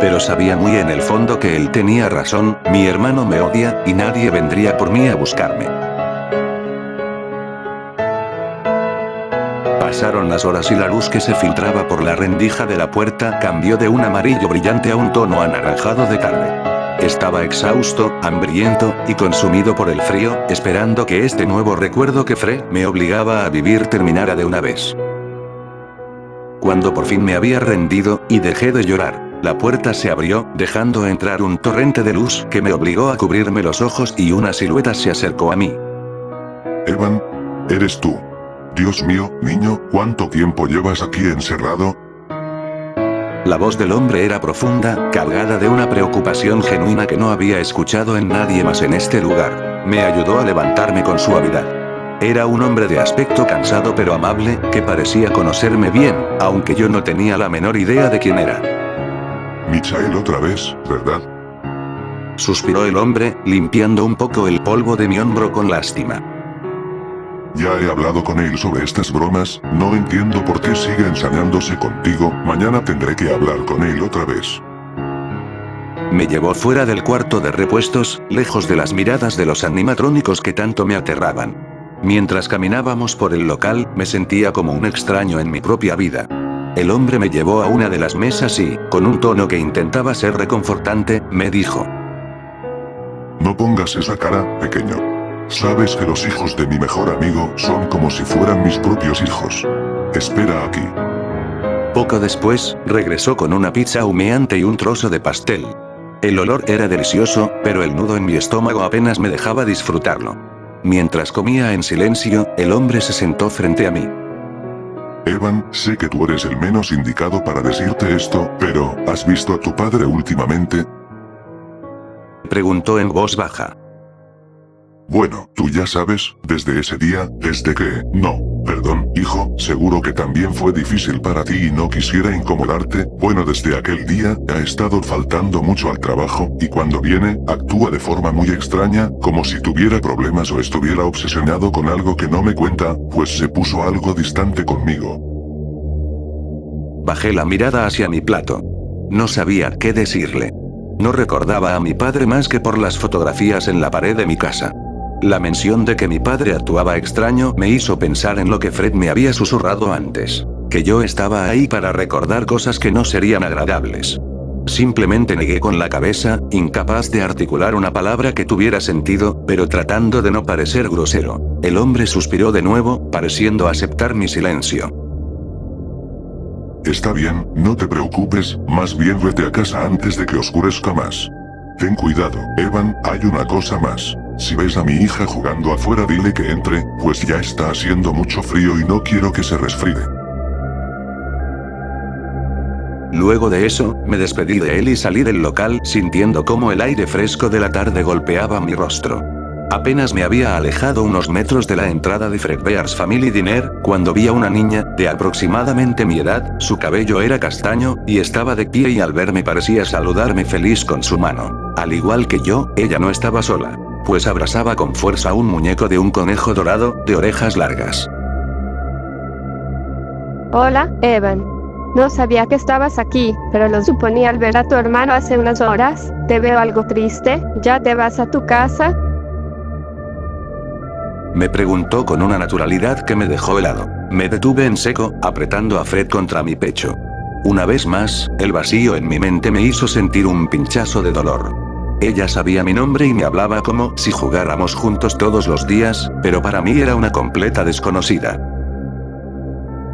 Pero sabía muy en el fondo que él tenía razón, mi hermano me odia, y nadie vendría por mí a buscarme. Pasaron las horas y la luz que se filtraba por la rendija de la puerta cambió de un amarillo brillante a un tono anaranjado de tarde. Estaba exhausto, hambriento, y consumido por el frío, esperando que este nuevo recuerdo que Fred me obligaba a vivir terminara de una vez. Cuando por fin me había rendido, y dejé de llorar, la puerta se abrió, dejando entrar un torrente de luz que me obligó a cubrirme los ojos y una silueta se acercó a mí. Evan, eres tú. Dios mío, niño, ¿cuánto tiempo llevas aquí encerrado? La voz del hombre era profunda, cargada de una preocupación genuina que no había escuchado en nadie más en este lugar. Me ayudó a levantarme con suavidad. Era un hombre de aspecto cansado pero amable, que parecía conocerme bien, aunque yo no tenía la menor idea de quién era. Michael otra vez, ¿verdad? Suspiró el hombre, limpiando un poco el polvo de mi hombro con lástima. Ya he hablado con él sobre estas bromas, no entiendo por qué sigue ensañándose contigo, mañana tendré que hablar con él otra vez. Me llevó fuera del cuarto de repuestos, lejos de las miradas de los animatrónicos que tanto me aterraban. Mientras caminábamos por el local, me sentía como un extraño en mi propia vida. El hombre me llevó a una de las mesas y, con un tono que intentaba ser reconfortante, me dijo: No pongas esa cara, pequeño. Sabes que los hijos de mi mejor amigo son como si fueran mis propios hijos. Espera aquí. Poco después, regresó con una pizza humeante y un trozo de pastel. El olor era delicioso, pero el nudo en mi estómago apenas me dejaba disfrutarlo. Mientras comía en silencio, el hombre se sentó frente a mí. Evan, sé que tú eres el menos indicado para decirte esto, pero, ¿has visto a tu padre últimamente? Preguntó en voz baja. Bueno, tú ya sabes, desde ese día, desde que, no, perdón, hijo, seguro que también fue difícil para ti y no quisiera incomodarte, bueno, desde aquel día, ha estado faltando mucho al trabajo, y cuando viene, actúa de forma muy extraña, como si tuviera problemas o estuviera obsesionado con algo que no me cuenta, pues se puso algo distante conmigo. Bajé la mirada hacia mi plato. No sabía qué decirle. No recordaba a mi padre más que por las fotografías en la pared de mi casa. La mención de que mi padre actuaba extraño me hizo pensar en lo que Fred me había susurrado antes. Que yo estaba ahí para recordar cosas que no serían agradables. Simplemente negué con la cabeza, incapaz de articular una palabra que tuviera sentido, pero tratando de no parecer grosero. El hombre suspiró de nuevo, pareciendo aceptar mi silencio. Está bien, no te preocupes, más bien vete a casa antes de que oscurezca más. Ten cuidado, Evan, hay una cosa más. Si ves a mi hija jugando afuera dile que entre, pues ya está haciendo mucho frío y no quiero que se resfríe. Luego de eso, me despedí de él y salí del local sintiendo cómo el aire fresco de la tarde golpeaba mi rostro. Apenas me había alejado unos metros de la entrada de Fredbear's Family Dinner, cuando vi a una niña, de aproximadamente mi edad, su cabello era castaño, y estaba de pie y al verme parecía saludarme feliz con su mano. Al igual que yo, ella no estaba sola, pues abrazaba con fuerza un muñeco de un conejo dorado, de orejas largas. Hola, Evan. No sabía que estabas aquí, pero lo suponía al ver a tu hermano hace unas horas. Te veo algo triste, ¿ya te vas a tu casa? Me preguntó con una naturalidad que me dejó helado. Me detuve en seco, apretando a Fred contra mi pecho. Una vez más, el vacío en mi mente me hizo sentir un pinchazo de dolor. Ella sabía mi nombre y me hablaba como si jugáramos juntos todos los días, pero para mí era una completa desconocida.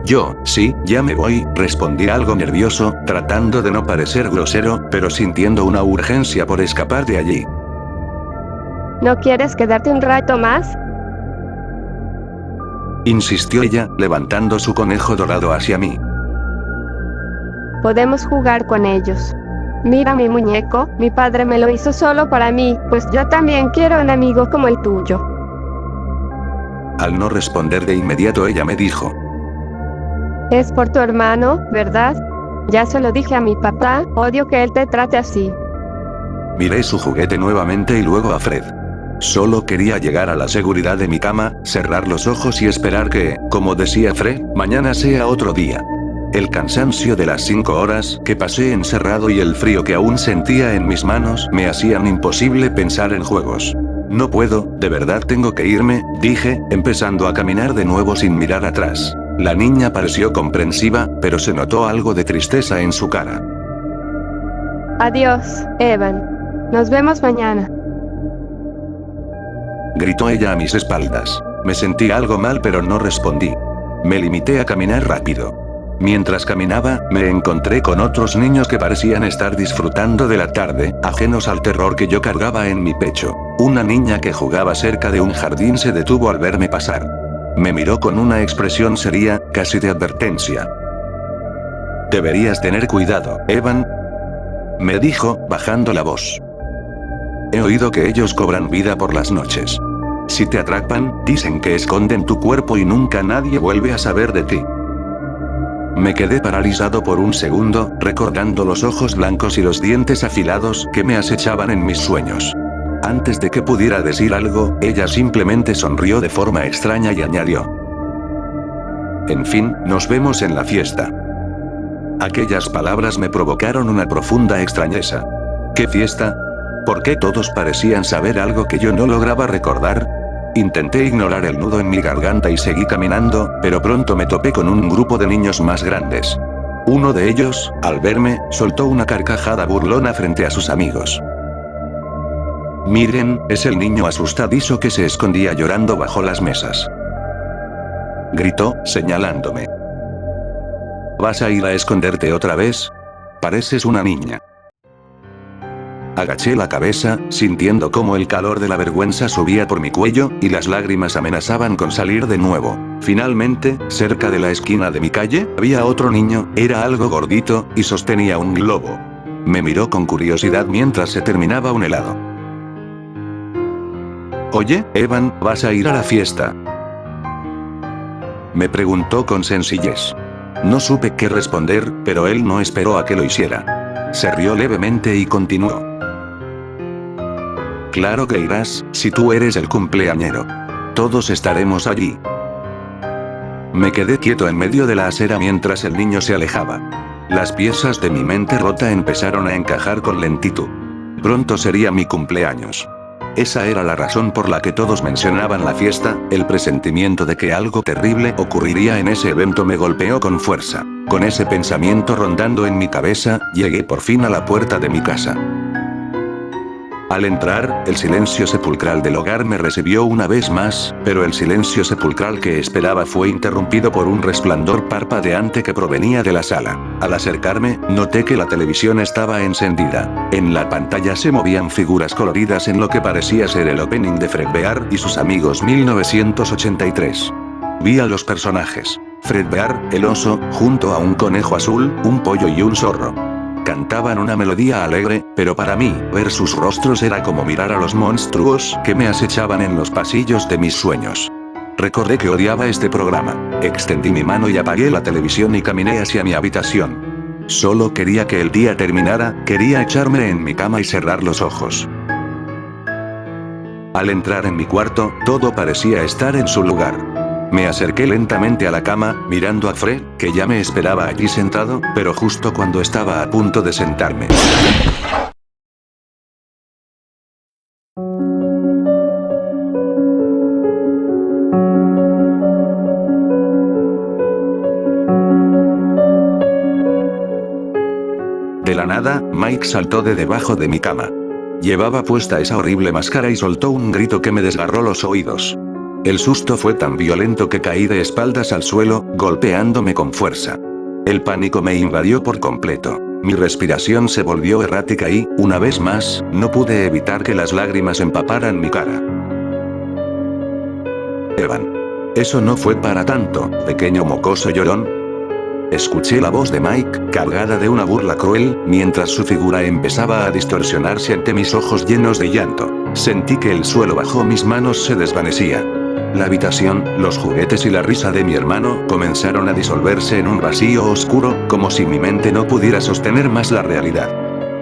Yo, sí, ya me voy, respondí algo nervioso, tratando de no parecer grosero, pero sintiendo una urgencia por escapar de allí. ¿No quieres quedarte un rato más? Insistió ella, levantando su conejo dorado hacia mí. Podemos jugar con ellos. Mira mi muñeco, mi padre me lo hizo solo para mí, pues yo también quiero un amigo como el tuyo. Al no responder de inmediato ella me dijo. Es por tu hermano, ¿verdad? Ya se lo dije a mi papá, odio que él te trate así. Miré su juguete nuevamente y luego a Fred. Solo quería llegar a la seguridad de mi cama, cerrar los ojos y esperar que, como decía Fred, mañana sea otro día. El cansancio de las 5 horas que pasé encerrado y el frío que aún sentía en mis manos me hacían imposible pensar en juegos. No puedo, de verdad tengo que irme, dije, empezando a caminar de nuevo sin mirar atrás. La niña pareció comprensiva, pero se notó algo de tristeza en su cara. Adiós, Evan. Nos vemos mañana. Gritó ella a mis espaldas. Me sentí algo mal pero no respondí. Me limité a caminar rápido. Mientras caminaba, me encontré con otros niños que parecían estar disfrutando de la tarde, ajenos al terror que yo cargaba en mi pecho. Una niña que jugaba cerca de un jardín se detuvo al verme pasar. Me miró con una expresión seria, casi de advertencia. Deberías tener cuidado, Evan, me dijo, bajando la voz. He oído que ellos cobran vida por las noches. Si te atrapan, dicen que esconden tu cuerpo y nunca nadie vuelve a saber de ti. Me quedé paralizado por un segundo, recordando los ojos blancos y los dientes afilados que me acechaban en mis sueños. Antes de que pudiera decir algo, ella simplemente sonrió de forma extraña y añadió. En fin, nos vemos en la fiesta. Aquellas palabras me provocaron una profunda extrañeza. ¿Qué fiesta? ¿Por qué todos parecían saber algo que yo no lograba recordar? Intenté ignorar el nudo en mi garganta y seguí caminando, pero pronto me topé con un grupo de niños más grandes. Uno de ellos, al verme, soltó una carcajada burlona frente a sus amigos. Miren, es el niño asustadizo que se escondía llorando bajo las mesas. Gritó, señalándome. ¿Vas a ir a esconderte otra vez? Pareces una niña. Agaché la cabeza, sintiendo cómo el calor de la vergüenza subía por mi cuello, y las lágrimas amenazaban con salir de nuevo. Finalmente, cerca de la esquina de mi calle, había otro niño, era algo gordito, y sostenía un globo. Me miró con curiosidad mientras se terminaba un helado. Oye, Evan, ¿vas a ir a la fiesta? Me preguntó con sencillez. No supe qué responder, pero él no esperó a que lo hiciera. Se rió levemente y continuó. Claro que irás, si tú eres el cumpleañero. Todos estaremos allí. Me quedé quieto en medio de la acera mientras el niño se alejaba. Las piezas de mi mente rota empezaron a encajar con lentitud. Pronto sería mi cumpleaños. Esa era la razón por la que todos mencionaban la fiesta, el presentimiento de que algo terrible ocurriría en ese evento me golpeó con fuerza. Con ese pensamiento rondando en mi cabeza, llegué por fin a la puerta de mi casa. Al entrar, el silencio sepulcral del hogar me recibió una vez más, pero el silencio sepulcral que esperaba fue interrumpido por un resplandor parpadeante que provenía de la sala. Al acercarme, noté que la televisión estaba encendida. En la pantalla se movían figuras coloridas en lo que parecía ser el opening de Fredbear y sus amigos 1983. Vi a los personajes. Fredbear, el oso, junto a un conejo azul, un pollo y un zorro. Cantaban una melodía alegre, pero para mí, ver sus rostros era como mirar a los monstruos que me acechaban en los pasillos de mis sueños. Recordé que odiaba este programa. Extendí mi mano y apagué la televisión y caminé hacia mi habitación. Solo quería que el día terminara, quería echarme en mi cama y cerrar los ojos. Al entrar en mi cuarto, todo parecía estar en su lugar. Me acerqué lentamente a la cama, mirando a Fred, que ya me esperaba allí sentado, pero justo cuando estaba a punto de sentarme. De la nada, Mike saltó de debajo de mi cama. Llevaba puesta esa horrible máscara y soltó un grito que me desgarró los oídos. El susto fue tan violento que caí de espaldas al suelo, golpeándome con fuerza. El pánico me invadió por completo. Mi respiración se volvió errática y, una vez más, no pude evitar que las lágrimas empaparan mi cara. Evan. Eso no fue para tanto, pequeño mocoso llorón. Escuché la voz de Mike, cargada de una burla cruel, mientras su figura empezaba a distorsionarse ante mis ojos llenos de llanto. Sentí que el suelo bajo mis manos se desvanecía. La habitación, los juguetes y la risa de mi hermano comenzaron a disolverse en un vacío oscuro, como si mi mente no pudiera sostener más la realidad.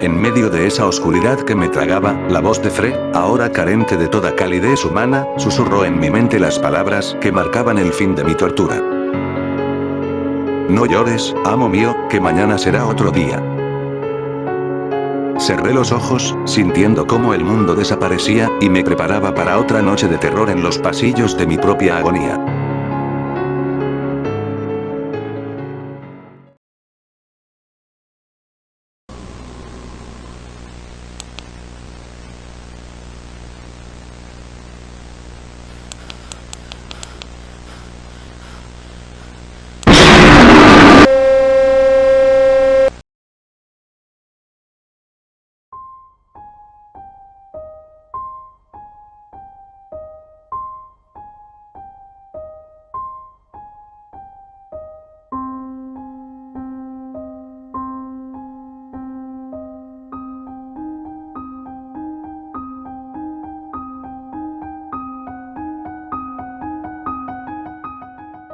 En medio de esa oscuridad que me tragaba, la voz de Fred, ahora carente de toda calidez humana, susurró en mi mente las palabras que marcaban el fin de mi tortura. No llores, amo mío, que mañana será otro día. Cerré los ojos, sintiendo cómo el mundo desaparecía, y me preparaba para otra noche de terror en los pasillos de mi propia agonía.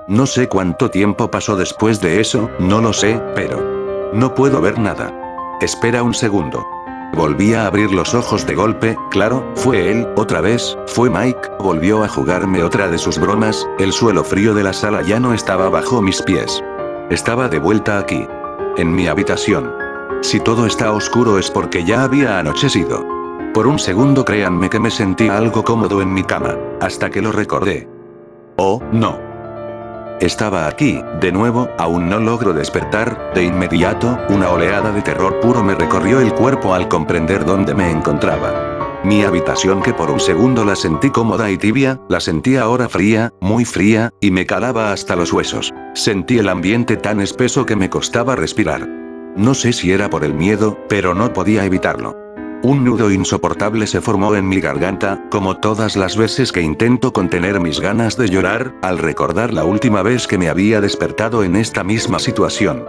No sé cuánto tiempo pasó después de eso, no lo sé, pero no puedo ver nada. Espera un segundo. Volví a abrir los ojos de golpe, claro, fue él, otra vez, fue Mike, volvió a jugarme otra de sus bromas, el suelo frío de la sala ya no estaba bajo mis pies. Estaba de vuelta aquí. En mi habitación. Si todo está oscuro es porque ya había anochecido. Por un segundo créanme que me sentí algo cómodo en mi cama, hasta que lo recordé. Oh, no. Estaba aquí, de nuevo, aún no logro despertar, de inmediato, una oleada de terror puro me recorrió el cuerpo al comprender dónde me encontraba. Mi habitación que por un segundo la sentí cómoda y tibia, la sentí ahora fría, muy fría, y me calaba hasta los huesos. Sentí el ambiente tan espeso que me costaba respirar. No sé si era por el miedo, pero no podía evitarlo. Un nudo insoportable se formó en mi garganta, como todas las veces que intento contener mis ganas de llorar, al recordar la última vez que me había despertado en esta misma situación.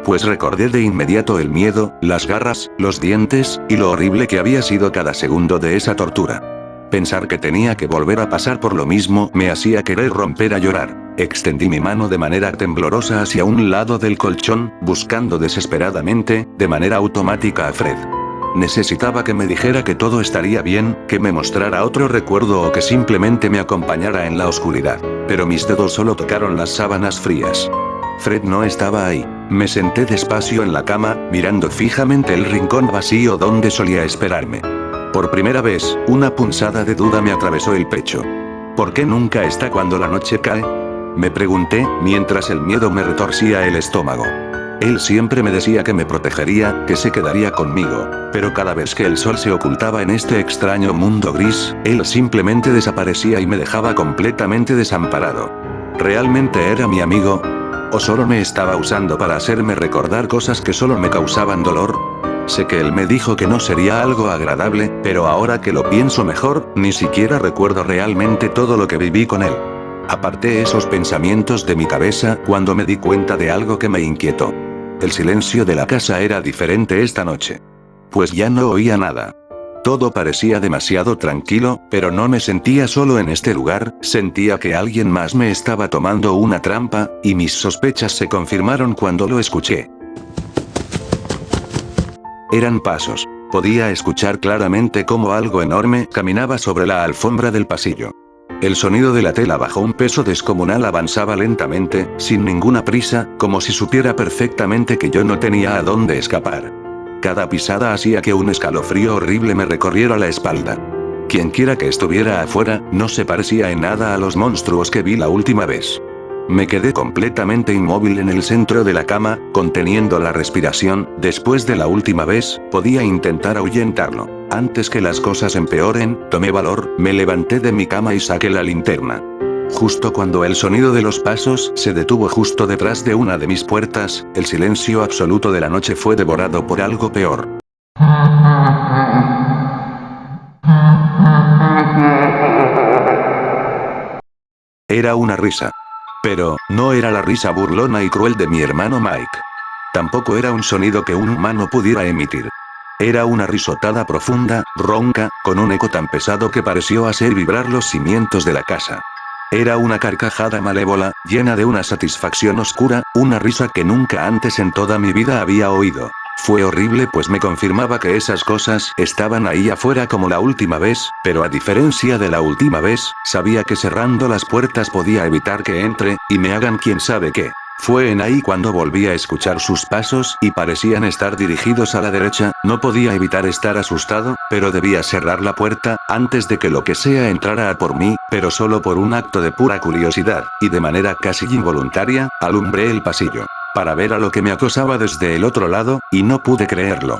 Pues recordé de inmediato el miedo, las garras, los dientes, y lo horrible que había sido cada segundo de esa tortura. Pensar que tenía que volver a pasar por lo mismo me hacía querer romper a llorar. Extendí mi mano de manera temblorosa hacia un lado del colchón, buscando desesperadamente, de manera automática a Fred. Necesitaba que me dijera que todo estaría bien, que me mostrara otro recuerdo o que simplemente me acompañara en la oscuridad. Pero mis dedos solo tocaron las sábanas frías. Fred no estaba ahí. Me senté despacio en la cama, mirando fijamente el rincón vacío donde solía esperarme. Por primera vez, una punzada de duda me atravesó el pecho. ¿Por qué nunca está cuando la noche cae? Me pregunté, mientras el miedo me retorcía el estómago. Él siempre me decía que me protegería, que se quedaría conmigo, pero cada vez que el sol se ocultaba en este extraño mundo gris, él simplemente desaparecía y me dejaba completamente desamparado. ¿Realmente era mi amigo? ¿O solo me estaba usando para hacerme recordar cosas que solo me causaban dolor? Sé que él me dijo que no sería algo agradable, pero ahora que lo pienso mejor, ni siquiera recuerdo realmente todo lo que viví con él. Aparté esos pensamientos de mi cabeza cuando me di cuenta de algo que me inquietó. El silencio de la casa era diferente esta noche. Pues ya no oía nada. Todo parecía demasiado tranquilo, pero no me sentía solo en este lugar, sentía que alguien más me estaba tomando una trampa, y mis sospechas se confirmaron cuando lo escuché. Eran pasos. Podía escuchar claramente cómo algo enorme caminaba sobre la alfombra del pasillo. El sonido de la tela bajo un peso descomunal avanzaba lentamente, sin ninguna prisa, como si supiera perfectamente que yo no tenía a dónde escapar. Cada pisada hacía que un escalofrío horrible me recorriera la espalda. Quienquiera que estuviera afuera, no se parecía en nada a los monstruos que vi la última vez. Me quedé completamente inmóvil en el centro de la cama, conteniendo la respiración. Después de la última vez, podía intentar ahuyentarlo. Antes que las cosas empeoren, tomé valor, me levanté de mi cama y saqué la linterna. Justo cuando el sonido de los pasos se detuvo justo detrás de una de mis puertas, el silencio absoluto de la noche fue devorado por algo peor. Era una risa. Pero, no era la risa burlona y cruel de mi hermano Mike. Tampoco era un sonido que un humano pudiera emitir. Era una risotada profunda, ronca, con un eco tan pesado que pareció hacer vibrar los cimientos de la casa. Era una carcajada malévola, llena de una satisfacción oscura, una risa que nunca antes en toda mi vida había oído. Fue horrible pues me confirmaba que esas cosas estaban ahí afuera como la última vez, pero a diferencia de la última vez, sabía que cerrando las puertas podía evitar que entre, y me hagan quién sabe qué. Fue en ahí cuando volví a escuchar sus pasos y parecían estar dirigidos a la derecha, no podía evitar estar asustado, pero debía cerrar la puerta, antes de que lo que sea entrara a por mí, pero solo por un acto de pura curiosidad, y de manera casi involuntaria, alumbré el pasillo. Para ver a lo que me acosaba desde el otro lado, y no pude creerlo.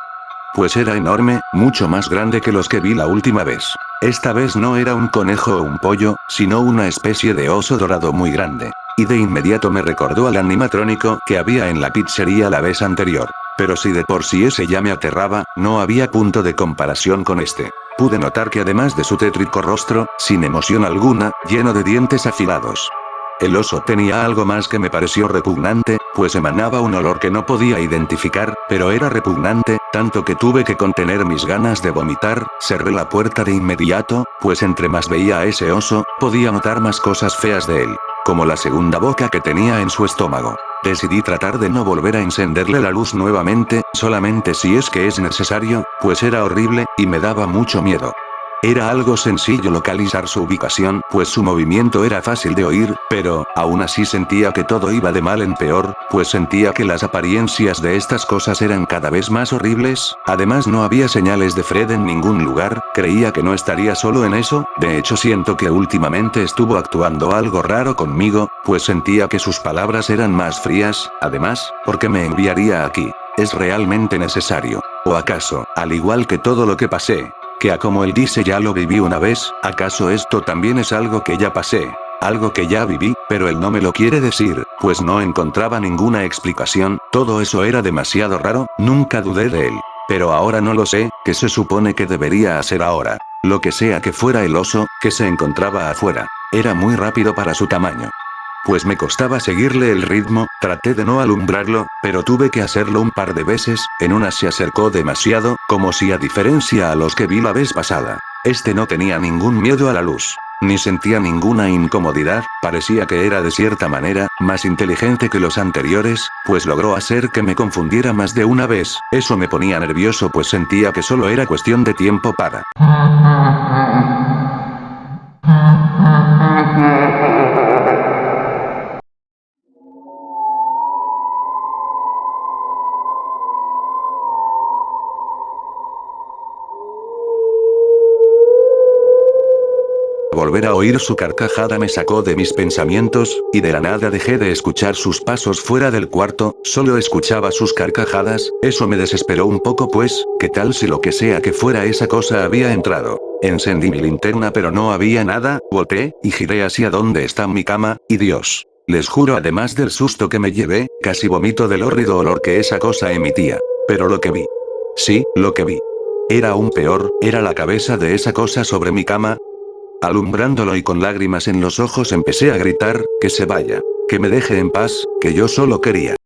Pues era enorme, mucho más grande que los que vi la última vez. Esta vez no era un conejo o un pollo, sino una especie de oso dorado muy grande. Y de inmediato me recordó al animatrónico que había en la pizzería la vez anterior. Pero si de por sí ese ya me aterraba, no había punto de comparación con este. Pude notar que además de su tétrico rostro, sin emoción alguna, lleno de dientes afilados. El oso tenía algo más que me pareció repugnante, pues emanaba un olor que no podía identificar, pero era repugnante, tanto que tuve que contener mis ganas de vomitar, cerré la puerta de inmediato, pues entre más veía a ese oso, podía notar más cosas feas de él. Como la segunda boca que tenía en su estómago. Decidí tratar de no volver a encenderle la luz nuevamente, solamente si es que es necesario, pues era horrible, y me daba mucho miedo. Era algo sencillo localizar su ubicación, pues su movimiento era fácil de oír, pero, aún así sentía que todo iba de mal en peor, pues sentía que las apariencias de estas cosas eran cada vez más horribles, además no había señales de Fred en ningún lugar, creía que no estaría solo en eso, de hecho siento que últimamente estuvo actuando algo raro conmigo, pues sentía que sus palabras eran más frías, además, ¿por qué me enviaría aquí? ¿Es realmente necesario? ¿O acaso, al igual que todo lo que pasé, que a como él dice ya lo viví una vez, acaso esto también es algo que ya pasé? Algo que ya viví, pero él no me lo quiere decir, pues no encontraba ninguna explicación, todo eso era demasiado raro, nunca dudé de él. Pero ahora no lo sé, ¿qué se supone que debería hacer ahora? Lo que sea que fuera el oso, que se encontraba afuera. Era muy rápido para su tamaño. Pues me costaba seguirle el ritmo, traté de no alumbrarlo, pero tuve que hacerlo un par de veces, en una se acercó demasiado, como si a diferencia a los que vi la vez pasada. Este no tenía ningún miedo a la luz. Ni sentía ninguna incomodidad, parecía que era de cierta manera, más inteligente que los anteriores, pues logró hacer que me confundiera más de una vez, eso me ponía nervioso pues sentía que solo era cuestión de tiempo para volver a oír su carcajada me sacó de mis pensamientos, y de la nada dejé de escuchar sus pasos fuera del cuarto, solo escuchaba sus carcajadas, eso me desesperó un poco pues, ¿qué tal si lo que sea que fuera esa cosa había entrado? Encendí mi linterna pero no había nada, volteé, y giré hacia donde está mi cama, y Dios. Les juro además del susto que me llevé, casi vomito del hórrido olor que esa cosa emitía. Pero lo que vi. Sí, lo que vi. Era aún peor, era la cabeza de esa cosa sobre mi cama. Alumbrándolo y con lágrimas en los ojos empecé a gritar, que se vaya, que me deje en paz, que yo solo quería.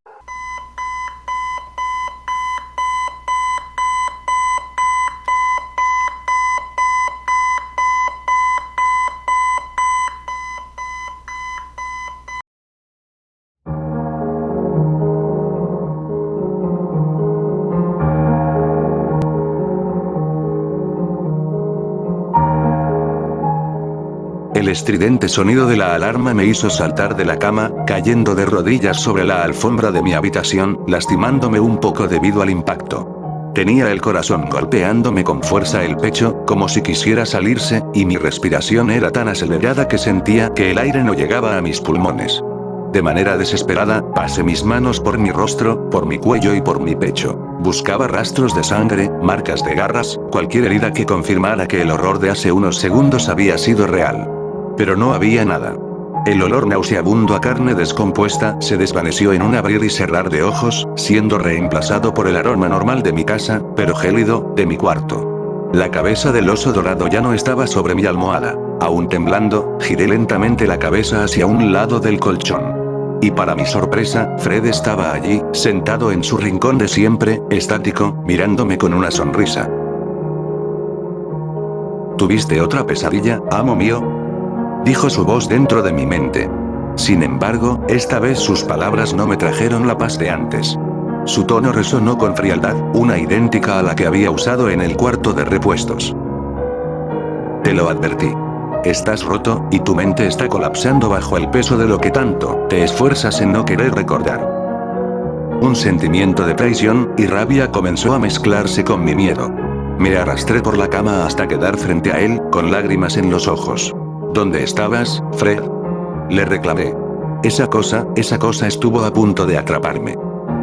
El estridente sonido de la alarma me hizo saltar de la cama, cayendo de rodillas sobre la alfombra de mi habitación, lastimándome un poco debido al impacto. Tenía el corazón golpeándome con fuerza el pecho, como si quisiera salirse, y mi respiración era tan acelerada que sentía que el aire no llegaba a mis pulmones. De manera desesperada, pasé mis manos por mi rostro, por mi cuello y por mi pecho. Buscaba rastros de sangre, marcas de garras, cualquier herida que confirmara que el horror de hace unos segundos había sido real. Pero no había nada. El olor nauseabundo a carne descompuesta se desvaneció en un abrir y cerrar de ojos, siendo reemplazado por el aroma normal de mi casa, pero gélido, de mi cuarto. La cabeza del oso dorado ya no estaba sobre mi almohada. Aún temblando, giré lentamente la cabeza hacia un lado del colchón. Y para mi sorpresa, Fred estaba allí, sentado en su rincón de siempre, estático, mirándome con una sonrisa. ¿Tuviste otra pesadilla, amo mío?, dijo su voz dentro de mi mente. Sin embargo, esta vez sus palabras no me trajeron la paz de antes. Su tono resonó con frialdad, una idéntica a la que había usado en el cuarto de repuestos. Te lo advertí. Estás roto, y tu mente está colapsando bajo el peso de lo que tanto te esfuerzas en no querer recordar. Un sentimiento de traición y rabia comenzó a mezclarse con mi miedo. Me arrastré por la cama hasta quedar frente a él, con lágrimas en los ojos. ¿Dónde estabas, Fred?, le reclamé. Esa cosa estuvo a punto de atraparme.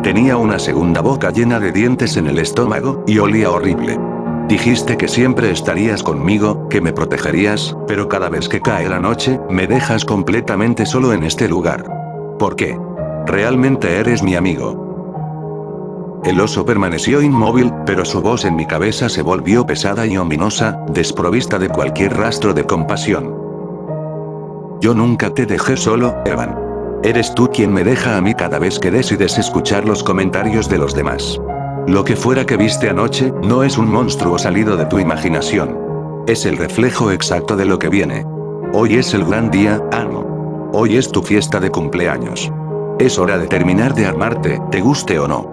Tenía una segunda boca llena de dientes en el estómago, y olía horrible. Dijiste que siempre estarías conmigo, que me protegerías, pero cada vez que cae la noche, me dejas completamente solo en este lugar. ¿Por qué? Realmente eres mi amigo. El oso permaneció inmóvil, pero su voz en mi cabeza se volvió pesada y ominosa, desprovista de cualquier rastro de compasión. Yo nunca te dejé solo, Evan. Eres tú quien me deja a mí cada vez que decides escuchar los comentarios de los demás. Lo que fuera que viste anoche, no es un monstruo salido de tu imaginación. Es el reflejo exacto de lo que viene. Hoy es el gran día, amo. Hoy es tu fiesta de cumpleaños. Es hora de terminar de armarte, te guste o no.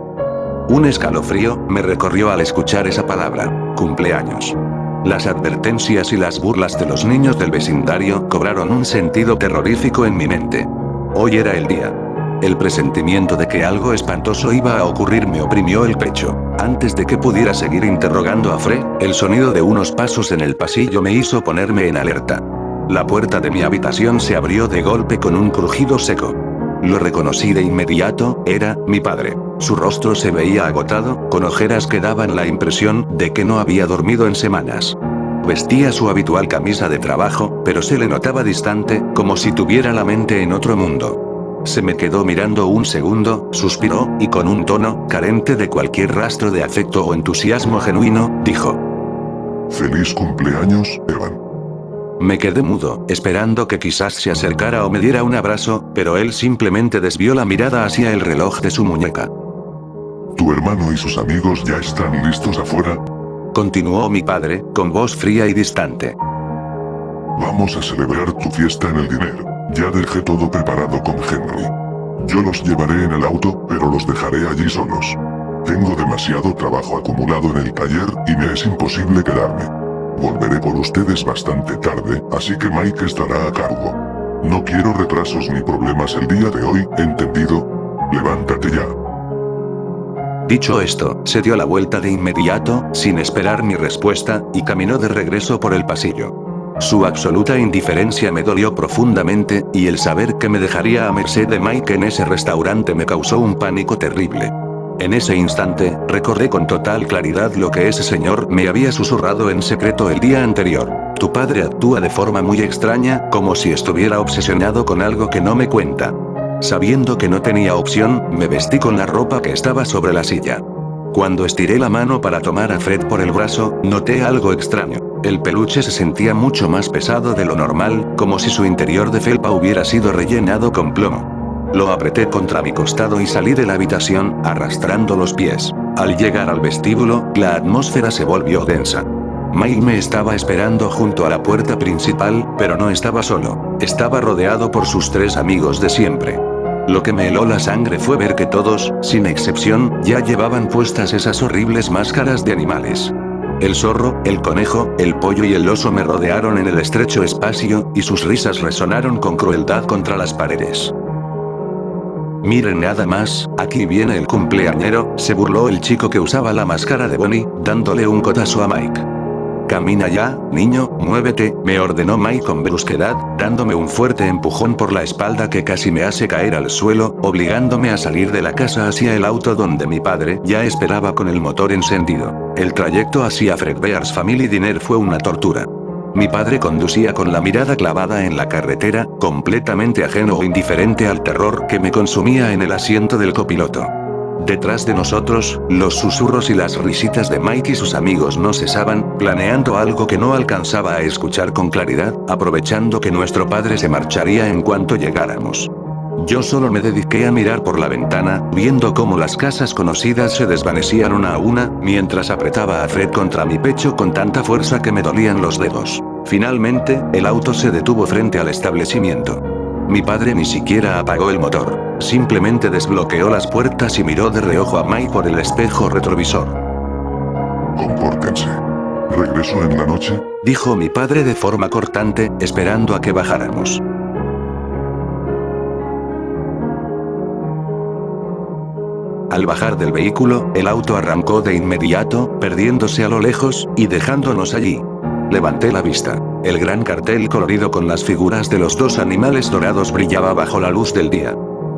Un escalofrío me recorrió al escuchar esa palabra, cumpleaños. Las advertencias y las burlas de los niños del vecindario cobraron un sentido terrorífico en mi mente. Hoy era el día. El presentimiento de que algo espantoso iba a ocurrir me oprimió el pecho. Antes de que pudiera seguir interrogando a Fred, el sonido de unos pasos en el pasillo me hizo ponerme en alerta. La puerta de mi habitación se abrió de golpe con un crujido seco. Lo reconocí de inmediato, era mi padre. Su rostro se veía agotado, con ojeras que daban la impresión de que no había dormido en semanas. Vestía su habitual camisa de trabajo, pero se le notaba distante, como si tuviera la mente en otro mundo. Se me quedó mirando un segundo, suspiró, y con un tono, carente de cualquier rastro de afecto o entusiasmo genuino, dijo: «Feliz cumpleaños, Evan». Me quedé mudo, esperando que quizás se acercara o me diera un abrazo, pero él simplemente desvió la mirada hacia el reloj de su muñeca. «¿Tu hermano y sus amigos ya están listos afuera?», continuó mi padre, con voz fría y distante. «Vamos a celebrar tu fiesta en el dinero. Ya dejé todo preparado con Henry. Yo los llevaré en el auto, pero los dejaré allí solos. Tengo demasiado trabajo acumulado en el taller, y me es imposible quedarme. Volveré por ustedes bastante tarde, así que Mike estará a cargo. No quiero retrasos ni problemas el día de hoy, ¿entendido? Levántate ya». Dicho esto, se dio la vuelta de inmediato, sin esperar mi respuesta, y caminó de regreso por el pasillo. Su absoluta indiferencia me dolió profundamente, y el saber que me dejaría a merced de Mike en ese restaurante me causó un pánico terrible. En ese instante, recordé con total claridad lo que ese señor me había susurrado en secreto el día anterior. Tu padre actúa de forma muy extraña, como si estuviera obsesionado con algo que no me cuenta. Sabiendo que no tenía opción, me vestí con la ropa que estaba sobre la silla. Cuando estiré la mano para tomar a Fred por el brazo, noté algo extraño. El peluche se sentía mucho más pesado de lo normal, como si su interior de felpa hubiera sido rellenado con plomo. Lo apreté contra mi costado y salí de la habitación, arrastrando los pies. Al llegar al vestíbulo, la atmósfera se volvió densa. Mike me estaba esperando junto a la puerta principal, pero no estaba solo. Estaba rodeado por sus 3 amigos de siempre. Lo que me heló la sangre fue ver que todos, sin excepción, ya llevaban puestas esas horribles máscaras de animales. El zorro, el conejo, el pollo y el oso me rodearon en el estrecho espacio, y sus risas resonaron con crueldad contra las paredes. «Miren nada más, aquí viene el cumpleañero», se burló el chico que usaba la máscara de Bonnie, dándole un codazo a Mike. «Camina ya, niño, muévete», me ordenó Mike con brusquedad, dándome un fuerte empujón por la espalda que casi me hace caer al suelo, obligándome a salir de la casa hacia el auto donde mi padre ya esperaba con el motor encendido. El trayecto hacia Fredbear's Family Dinner fue una tortura. Mi padre conducía con la mirada clavada en la carretera, completamente ajeno o indiferente al terror que me consumía en el asiento del copiloto. Detrás de nosotros, los susurros y las risitas de Mike y sus amigos no cesaban, planeando algo que no alcanzaba a escuchar con claridad, aprovechando que nuestro padre se marcharía en cuanto llegáramos. Yo solo me dediqué a mirar por la ventana, viendo cómo las casas conocidas se desvanecían una a una, mientras apretaba a Fred contra mi pecho con tanta fuerza que me dolían los dedos. Finalmente, el auto se detuvo frente al establecimiento. Mi padre ni siquiera apagó el motor. Simplemente desbloqueó las puertas y miró de reojo a Mike por el espejo retrovisor. Compórtense. ¿Regreso en la noche? Dijo mi padre de forma cortante, esperando a que bajáramos. Al bajar del vehículo, el auto arrancó de inmediato, perdiéndose a lo lejos, y dejándonos allí. Levanté la vista. El gran cartel colorido con las figuras de los dos animales dorados brillaba bajo la luz del día.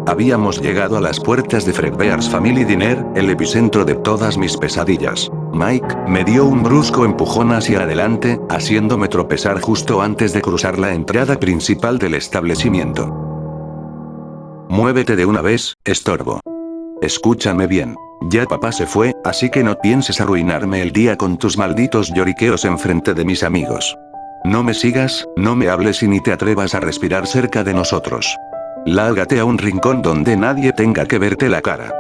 Habíamos llegado a las puertas de Fredbear's Family Diner, el epicentro de todas mis pesadillas. Mike me dio un brusco empujón hacia adelante, haciéndome tropezar justo antes de cruzar la entrada principal del establecimiento. Muévete de una vez, estorbo. Escúchame bien. Ya papá se fue, así que no pienses arruinarme el día con tus malditos lloriqueos enfrente de mis amigos. No me sigas, no me hables y ni te atrevas a respirar cerca de nosotros. Lárgate a un rincón donde nadie tenga que verte la cara.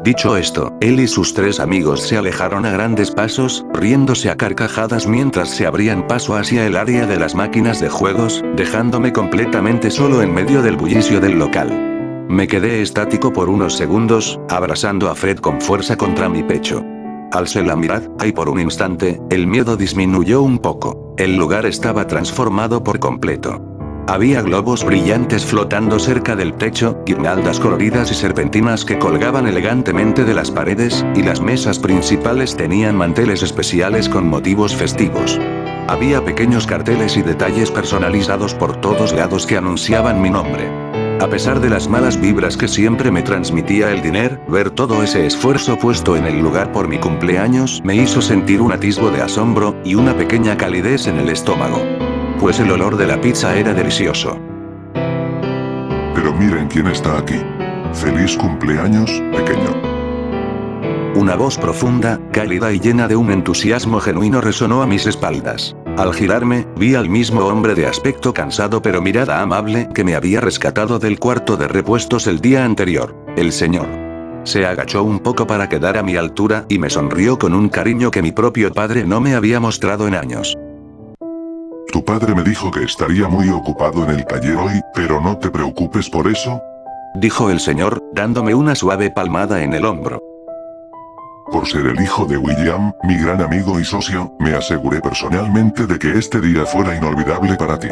Dicho esto, él y sus tres amigos se alejaron a grandes pasos, riéndose a carcajadas mientras se abrían paso hacia el área de las máquinas de juegos, dejándome completamente solo en medio del bullicio del local. Me quedé estático por unos segundos, abrazando a Fred con fuerza contra mi pecho. Alcé la mirada, y por un instante, el miedo disminuyó un poco. El lugar estaba transformado por completo. Había globos brillantes flotando cerca del techo, guirnaldas coloridas y serpentinas que colgaban elegantemente de las paredes, y las mesas principales tenían manteles especiales con motivos festivos. Había pequeños carteles y detalles personalizados por todos lados que anunciaban mi nombre. A pesar de las malas vibras que siempre me transmitía el dinero, ver todo ese esfuerzo puesto en el lugar por mi cumpleaños me hizo sentir un atisbo de asombro, y una pequeña calidez en el estómago. Pues el olor de la pizza era delicioso. Pero miren quién está aquí. ¡Feliz cumpleaños, pequeño! Una voz profunda, cálida y llena de un entusiasmo genuino resonó a mis espaldas. Al girarme, vi al mismo hombre de aspecto cansado pero mirada amable que me había rescatado del cuarto de repuestos el día anterior, el señor. Se agachó un poco para quedar a mi altura y me sonrió con un cariño que mi propio padre no me había mostrado en años. Tu padre me dijo que estaría muy ocupado en el taller hoy, pero no te preocupes por eso, dijo el señor, dándome una suave palmada en el hombro. Por ser el hijo de William, mi gran amigo y socio, me aseguré personalmente de que este día fuera inolvidable para ti.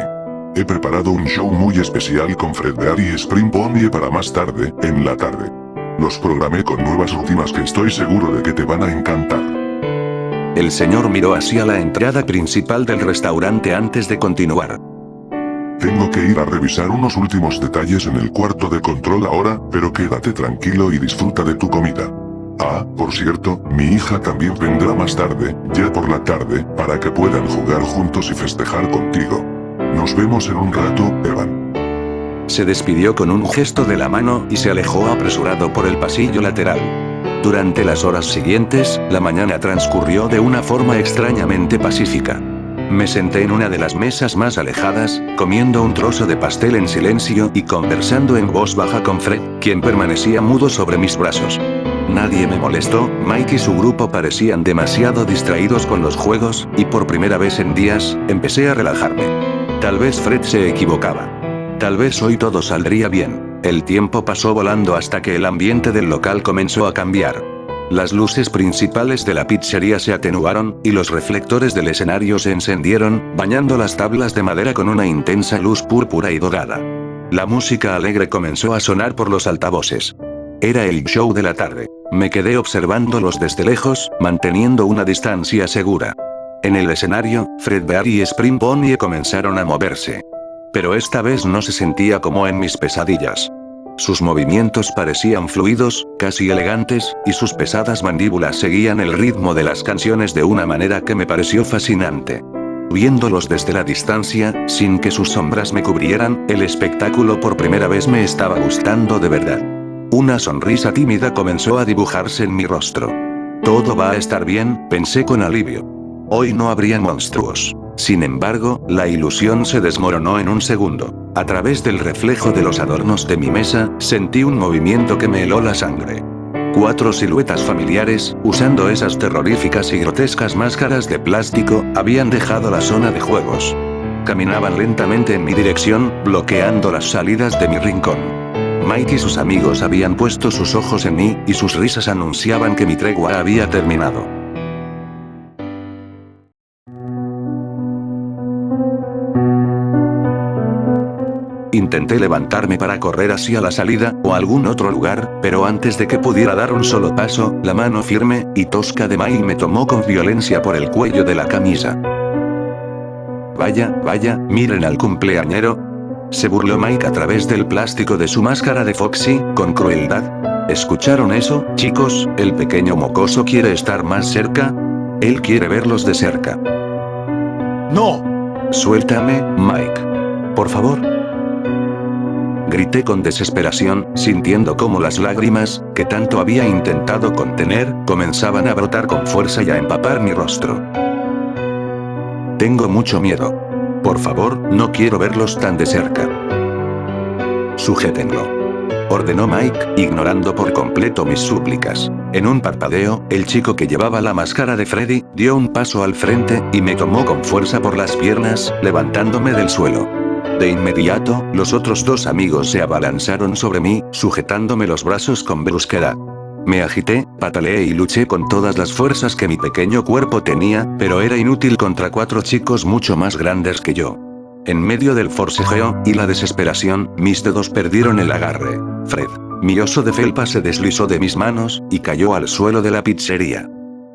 He preparado un show muy especial con Fredbear y Spring Pony para más tarde, en la tarde. Los programé con nuevas rutinas que estoy seguro de que te van a encantar. El señor miró hacia la entrada principal del restaurante antes de continuar. Tengo que ir a revisar unos últimos detalles en el cuarto de control ahora, pero quédate tranquilo y disfruta de tu comida. Ah, por cierto, mi hija también vendrá más tarde, ya por la tarde, para que puedan jugar juntos y festejar contigo. Nos vemos en un rato, Evan. Se despidió con un gesto de la mano y se alejó apresurado por el pasillo lateral. Durante las horas siguientes, la mañana transcurrió de una forma extrañamente pacífica. Me senté en una de las mesas más alejadas, comiendo un trozo de pastel en silencio y conversando en voz baja con Fred, quien permanecía mudo sobre mis brazos. Nadie me molestó, Mike y su grupo parecían demasiado distraídos con los juegos, y por primera vez en días, empecé a relajarme. Tal vez Fred se equivocaba. Tal vez hoy todo saldría bien. El tiempo pasó volando hasta que el ambiente del local comenzó a cambiar. Las luces principales de la pizzería se atenuaron, y los reflectores del escenario se encendieron, bañando las tablas de madera con una intensa luz púrpura y dorada. La música alegre comenzó a sonar por los altavoces. Era el show de la tarde. Me quedé observándolos desde lejos, manteniendo una distancia segura. En el escenario, Fredbear y Spring Pony comenzaron a moverse. Pero esta vez no se sentía como en mis pesadillas. Sus movimientos parecían fluidos, casi elegantes, y sus pesadas mandíbulas seguían el ritmo de las canciones de una manera que me pareció fascinante. Viéndolos desde la distancia, sin que sus sombras me cubrieran, el espectáculo por primera vez me estaba gustando de verdad. Una sonrisa tímida comenzó a dibujarse en mi rostro. Todo va a estar bien, pensé con alivio. Hoy no habría monstruos. Sin embargo, la ilusión se desmoronó en un segundo. A través del reflejo de los adornos de mi mesa, sentí un movimiento que me heló la sangre. 4 siluetas familiares, usando esas terroríficas y grotescas máscaras de plástico, habían dejado la zona de juegos. Caminaban lentamente en mi dirección, bloqueando las salidas de mi rincón. Mike y sus amigos habían puesto sus ojos en mí, y sus risas anunciaban que mi tregua había terminado. Intenté levantarme para correr hacia la salida, o algún otro lugar, pero antes de que pudiera dar un solo paso, la mano firme y tosca de Mike me tomó con violencia por el cuello de la camisa. Vaya, miren al cumpleañero. Se burló Mike a través del plástico de su máscara de Foxy, con crueldad. ¿Escucharon eso, chicos? El pequeño mocoso quiere estar más cerca. Él quiere verlos de cerca. ¡No! Suéltame, Mike. Por favor. Grité con desesperación, sintiendo cómo las lágrimas, que tanto había intentado contener, comenzaban a brotar con fuerza y a empapar mi rostro. Tengo mucho miedo. Por favor, no quiero verlos tan de cerca. Sujétenlo. Ordenó Mike, ignorando por completo mis súplicas. En un parpadeo, el chico que llevaba la máscara de Freddy, dio un paso al frente, y me tomó con fuerza por las piernas, levantándome del suelo. De inmediato, los otros 2 amigos se abalanzaron sobre mí, sujetándome los brazos con brusquedad. Me agité, pataleé y luché con todas las fuerzas que mi pequeño cuerpo tenía, pero era inútil contra 4 chicos mucho más grandes que yo. En medio del forcejeo y la desesperación, mis dedos perdieron el agarre. Fred, mi oso de felpa, se deslizó de mis manos, y cayó al suelo de la pizzería.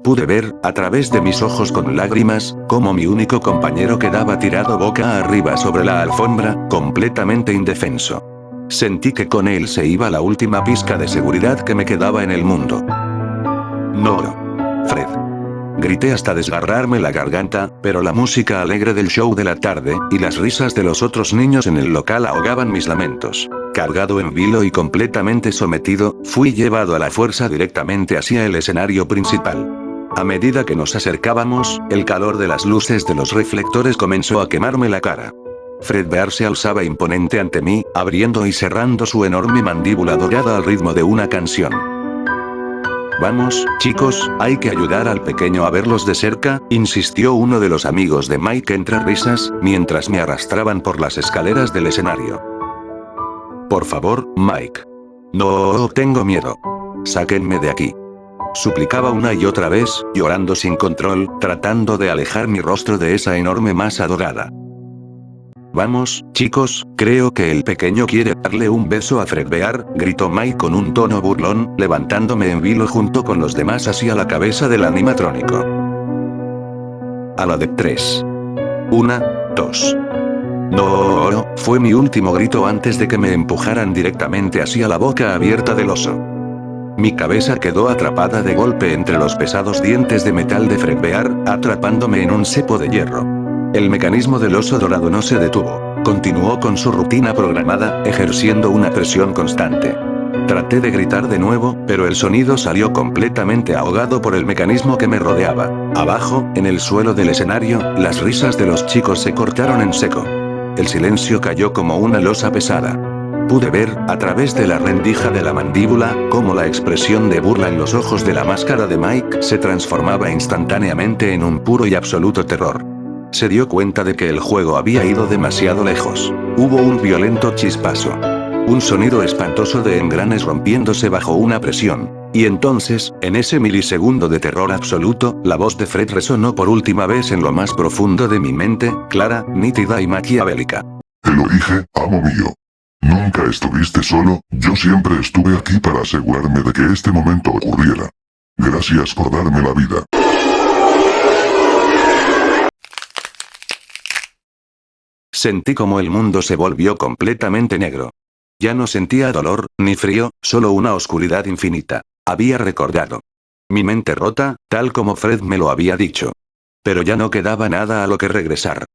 Pude ver, a través de mis ojos con lágrimas, cómo mi único compañero quedaba tirado boca arriba sobre la alfombra, completamente indefenso. Sentí que con él se iba la última pizca de seguridad que me quedaba en el mundo. No. Fred. Grité hasta desgarrarme la garganta, pero la música alegre del show de la tarde, y las risas de los otros niños en el local ahogaban mis lamentos. Cargado en vilo y completamente sometido, fui llevado a la fuerza directamente hacia el escenario principal. A medida que nos acercábamos, el calor de las luces de los reflectores comenzó a quemarme la cara. Fredbear se alzaba imponente ante mí, abriendo y cerrando su enorme mandíbula dorada al ritmo de una canción. Vamos, chicos, hay que ayudar al pequeño a verlos de cerca, insistió uno de los amigos de Mike entre risas, mientras me arrastraban por las escaleras del escenario. Por favor, Mike. No, tengo miedo. Sáquenme de aquí. Suplicaba una y otra vez, llorando sin control, tratando de alejar mi rostro de esa enorme masa dorada. Vamos, chicos, creo que el pequeño quiere darle un beso a Fredbear, gritó Mike con un tono burlón, levantándome en vilo junto con los demás hacia la cabeza del animatrónico. A la de 3. 1, 2. No, fue mi último grito antes de que me empujaran directamente hacia la boca abierta del oso. Mi cabeza quedó atrapada de golpe entre los pesados dientes de metal de Fredbear, atrapándome en un cepo de hierro. El mecanismo del oso dorado no se detuvo. Continuó con su rutina programada, ejerciendo una presión constante. Traté de gritar de nuevo, pero el sonido salió completamente ahogado por el mecanismo que me rodeaba. Abajo, en el suelo del escenario, las risas de los chicos se cortaron en seco. El silencio cayó como una losa pesada. Pude ver, a través de la rendija de la mandíbula, cómo la expresión de burla en los ojos de la máscara de Mike se transformaba instantáneamente en un puro y absoluto terror. Se dio cuenta de que el juego había ido demasiado lejos. Hubo un violento chispazo. Un sonido espantoso de engranes rompiéndose bajo una presión. Y entonces, en ese milisegundo de terror absoluto, la voz de Fred resonó por última vez en lo más profundo de mi mente, clara, nítida y maquiavélica. Te lo dije, amo mío. Nunca estuviste solo, yo siempre estuve aquí para asegurarme de que este momento ocurriera. Gracias por darme la vida. Sentí como el mundo se volvió completamente negro. Ya no sentía dolor, ni frío, solo una oscuridad infinita. Había recordado. Mi mente rota, tal como Fred me lo había dicho. Pero ya no quedaba nada a lo que regresar.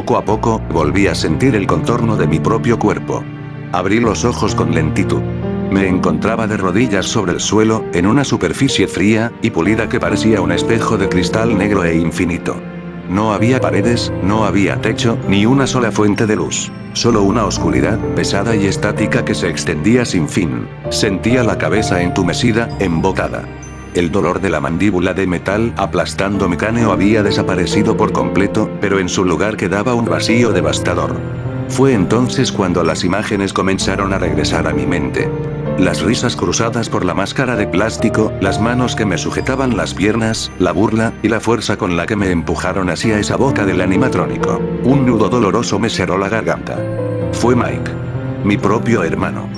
Poco a poco, volví a sentir el contorno de mi propio cuerpo. Abrí los ojos con lentitud. Me encontraba de rodillas sobre el suelo, en una superficie fría y pulida que parecía un espejo de cristal negro e infinito. No había paredes, no había techo, ni una sola fuente de luz. Solo una oscuridad, pesada y estática que se extendía sin fin. Sentía la cabeza entumecida, embotada. El dolor de la mandíbula de metal aplastando mi cráneo había desaparecido por completo, pero en su lugar quedaba un vacío devastador. Fue entonces cuando las imágenes comenzaron a regresar a mi mente. Las risas cruzadas por la máscara de plástico, las manos que me sujetaban las piernas, la burla y la fuerza con la que me empujaron hacia esa boca del animatrónico. Un nudo doloroso me cerró la garganta. Fue Mike. Mi propio hermano.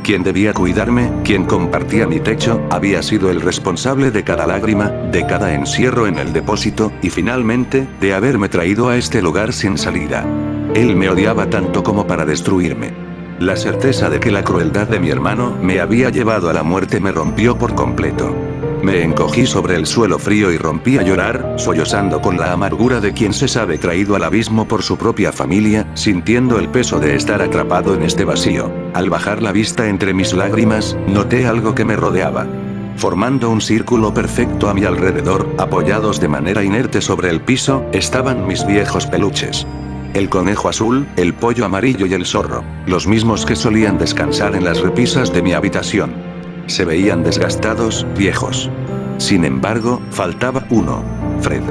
Quien debía cuidarme, quien compartía mi techo, había sido el responsable de cada lágrima, de cada encierro en el depósito, y finalmente, de haberme traído a este lugar sin salida. Él me odiaba tanto como para destruirme. La certeza de que la crueldad de mi hermano me había llevado a la muerte me rompió por completo. Me encogí sobre el suelo frío y rompí a llorar, sollozando con la amargura de quien se sabe traído al abismo por su propia familia, sintiendo el peso de estar atrapado en este vacío. Al bajar la vista entre mis lágrimas, noté algo que me rodeaba. Formando un círculo perfecto a mi alrededor, apoyados de manera inerte sobre el piso, estaban mis viejos peluches. El conejo azul, el pollo amarillo y el zorro, los mismos que solían descansar en las repisas de mi habitación. Se veían desgastados, viejos. Sin embargo, faltaba uno. Fred.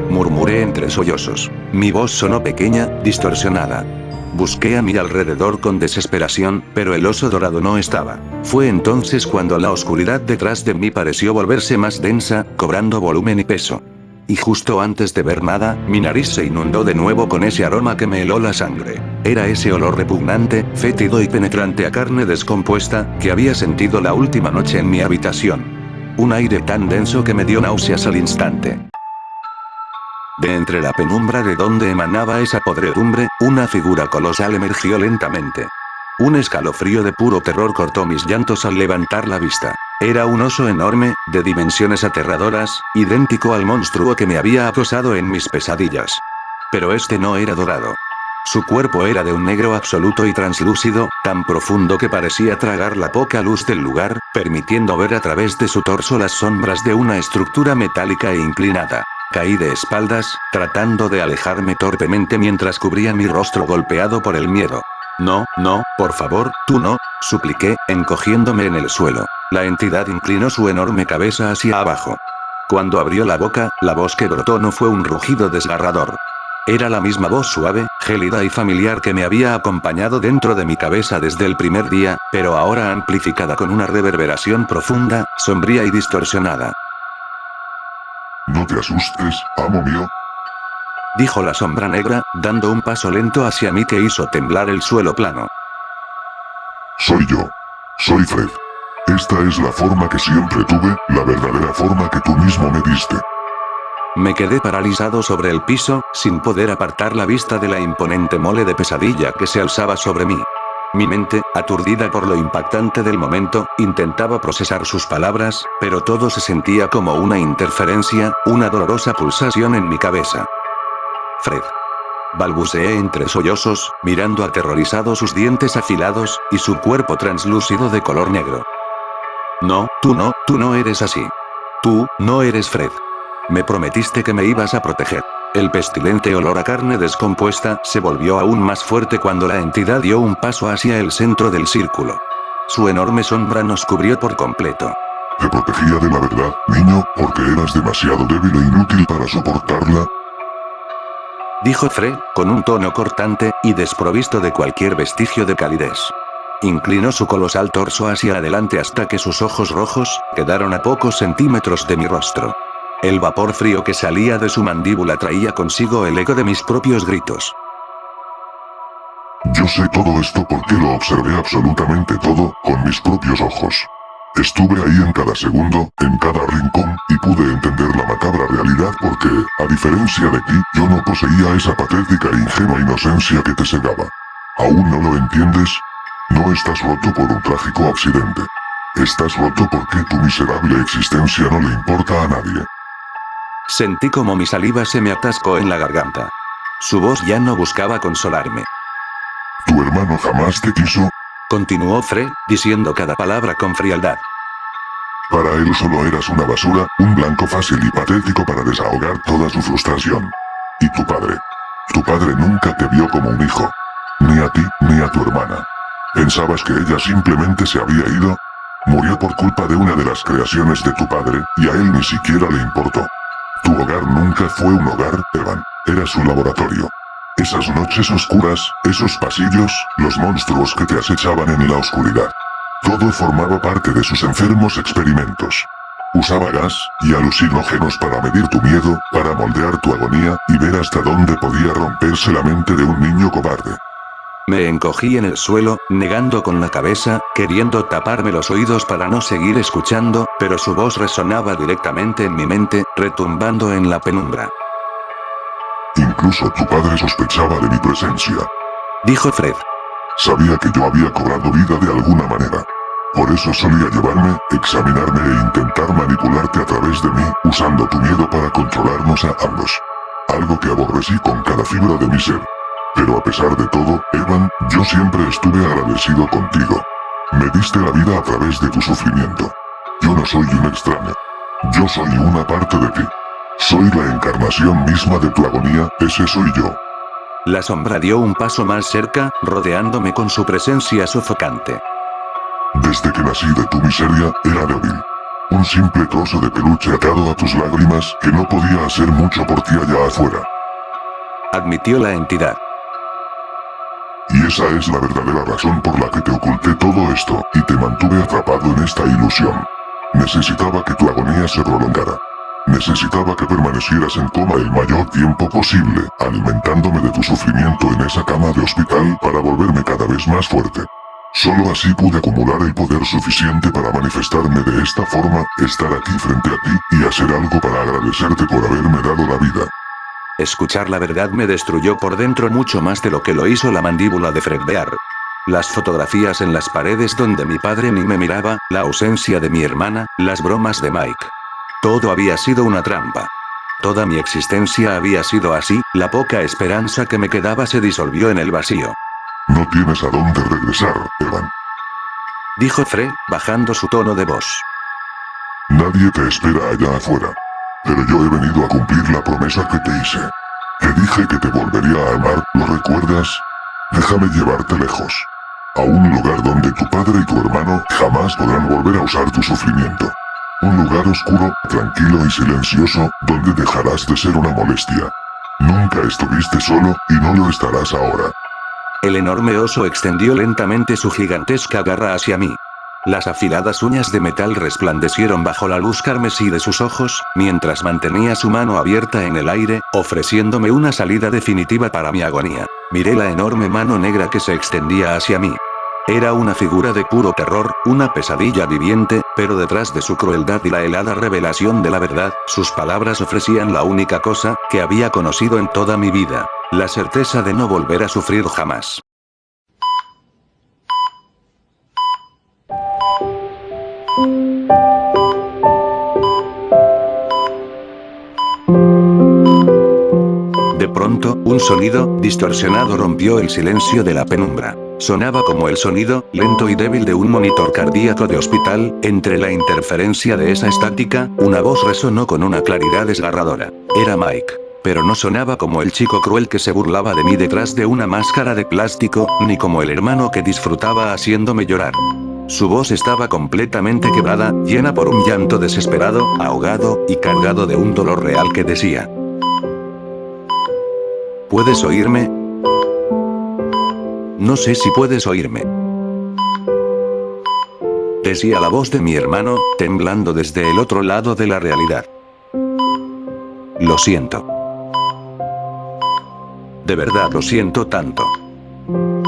Murmuré entre sollozos. Mi voz sonó pequeña, distorsionada. Busqué a mi alrededor con desesperación, pero el oso dorado no estaba. Fue entonces cuando la oscuridad detrás de mí pareció volverse más densa, cobrando volumen y peso. Y justo antes de ver nada, mi nariz se inundó de nuevo con ese aroma que me heló la sangre. Era ese olor repugnante, fétido y penetrante a carne descompuesta, que había sentido la última noche en mi habitación. Un aire tan denso que me dio náuseas al instante. De entre la penumbra de donde emanaba esa podredumbre, una figura colosal emergió lentamente. Un escalofrío de puro terror cortó mis llantos al levantar la vista. Era un oso enorme, de dimensiones aterradoras, idéntico al monstruo que me había acosado en mis pesadillas. Pero este no era dorado. Su cuerpo era de un negro absoluto y translúcido, tan profundo que parecía tragar la poca luz del lugar, permitiendo ver a través de su torso las sombras de una estructura metálica e inclinada. Caí de espaldas, tratando de alejarme torpemente mientras cubría mi rostro golpeado por el miedo. No, no, por favor, tú no, supliqué, encogiéndome en el suelo. La entidad inclinó su enorme cabeza hacia abajo. Cuando abrió la boca, la voz que brotó no fue un rugido desgarrador. Era la misma voz suave, gélida y familiar que me había acompañado dentro de mi cabeza desde el primer día, pero ahora amplificada con una reverberación profunda, sombría y distorsionada. No te asustes, amo mío. Dijo la sombra negra, dando un paso lento hacia mí que hizo temblar el suelo plano. Soy yo. Soy Fred. Esta es la forma que siempre tuve, la verdadera forma que tú mismo me diste. Me quedé paralizado sobre el piso, sin poder apartar la vista de la imponente mole de pesadilla que se alzaba sobre mí. Mi mente, aturdida por lo impactante del momento, intentaba procesar sus palabras, pero todo se sentía como una interferencia, una dolorosa pulsación en mi cabeza. Fred. Balbuceé entre sollozos, mirando aterrorizado sus dientes afilados, y su cuerpo translúcido de color negro. No, tú no eres así. Tú, no eres Fred. Me prometiste que me ibas a proteger. El pestilente olor a carne descompuesta se volvió aún más fuerte cuando la entidad dio un paso hacia el centro del círculo. Su enorme sombra nos cubrió por completo. Te protegía de la verdad, niño, porque eras demasiado débil e inútil para soportarla. Dijo Fred, con un tono cortante, y desprovisto de cualquier vestigio de calidez. Inclinó su colosal torso hacia adelante hasta que sus ojos rojos quedaron a pocos centímetros de mi rostro. El vapor frío que salía de su mandíbula traía consigo el eco de mis propios gritos. Yo sé todo esto porque lo observé absolutamente todo, con mis propios ojos. Estuve ahí en cada segundo, en cada rincón, y pude entender la macabra realidad porque, a diferencia de ti, yo no poseía esa patética e ingenua inocencia que te cegaba. ¿Aún no lo entiendes? No estás roto por un trágico accidente. Estás roto porque tu miserable existencia no le importa a nadie. Sentí como mi saliva se me atascó en la garganta. Su voz ya no buscaba consolarme. Tu hermano jamás te quiso. Continuó Fred, diciendo cada palabra con frialdad. Para él solo eras una basura, un blanco fácil y patético para desahogar toda su frustración. Y tu padre nunca te vio como un hijo. Ni a ti, ni a tu hermana. ¿Pensabas que ella simplemente se había ido? Murió por culpa de una de las creaciones de tu padre, y a él ni siquiera le importó. Tu hogar nunca fue un hogar, Evan. Era su laboratorio. Esas noches oscuras, esos pasillos, los monstruos que te acechaban en la oscuridad. Todo formaba parte de sus enfermos experimentos. Usaba gas y alucinógenos para medir tu miedo, para moldear tu agonía y ver hasta dónde podía romperse la mente de un niño cobarde. Me encogí en el suelo, negando con la cabeza, queriendo taparme los oídos para no seguir escuchando, pero su voz resonaba directamente en mi mente, retumbando en la penumbra. Incluso tu padre sospechaba de mi presencia. Dijo Fred. Sabía que yo había cobrado vida de alguna manera. Por eso solía llevarme, examinarme e intentar manipularte a través de mí, usando tu miedo para controlarnos a ambos. Algo que aborrecí con cada fibra de mi ser. Pero a pesar de todo, Evan, yo siempre estuve agradecido contigo. Me diste la vida a través de tu sufrimiento. Yo no soy un extraño. Yo soy una parte de ti. Soy la encarnación misma de tu agonía, ese soy yo. La sombra dio un paso más cerca, rodeándome con su presencia sofocante. Desde que nací de tu miseria, era débil. Un simple trozo de peluche atado a tus lágrimas que no podía hacer mucho por ti allá afuera. Admitió la entidad. Y esa es la verdadera razón por la que te oculté todo esto, y te mantuve atrapado en esta ilusión. Necesitaba que tu agonía se prolongara. Necesitaba que permanecieras en coma el mayor tiempo posible, alimentándome de tu sufrimiento en esa cama de hospital para volverme cada vez más fuerte. Solo así pude acumular el poder suficiente para manifestarme de esta forma, estar aquí frente a ti, y hacer algo para agradecerte por haberme dado la vida. Escuchar la verdad me destruyó por dentro mucho más de lo que lo hizo la mandíbula de Fred Bear. Las fotografías en las paredes donde mi padre ni me miraba, la ausencia de mi hermana, las bromas de Mike. Todo había sido una trampa. Toda mi existencia había sido así, la poca esperanza que me quedaba se disolvió en el vacío. No tienes a dónde regresar, Evan. Dijo Fred, bajando su tono de voz. Nadie te espera allá afuera. Pero yo he venido a cumplir la promesa que te hice. Te dije que te volvería a amar, ¿lo recuerdas? Déjame llevarte lejos. A un lugar donde tu padre y tu hermano jamás podrán volver a usar tu sufrimiento. Un lugar oscuro, tranquilo y silencioso, donde dejarás de ser una molestia. Nunca estuviste solo, y no lo estarás ahora. El enorme oso extendió lentamente su gigantesca garra hacia mí. Las afiladas uñas de metal resplandecieron bajo la luz carmesí de sus ojos, mientras mantenía su mano abierta en el aire, ofreciéndome una salida definitiva para mi agonía. Miré la enorme mano negra que se extendía hacia mí. Era una figura de puro terror, una pesadilla viviente, pero detrás de su crueldad y la helada revelación de la verdad, sus palabras ofrecían la única cosa que había conocido en toda mi vida: la certeza de no volver a sufrir jamás. De pronto, un sonido distorsionado rompió el silencio de la penumbra. Sonaba como el sonido, lento y débil de un monitor cardíaco de hospital. Entre la interferencia de esa estática, una voz resonó con una claridad desgarradora. Era Mike. Pero no sonaba como el chico cruel que se burlaba de mí detrás de una máscara de plástico, ni como el hermano que disfrutaba haciéndome llorar. Su voz estaba completamente quebrada, llena por un llanto desesperado, ahogado, y cargado de un dolor real que decía: ¿puedes oírme? No sé si puedes oírme. Decía la voz de mi hermano, temblando desde el otro lado de la realidad. Lo siento. De verdad lo siento tanto.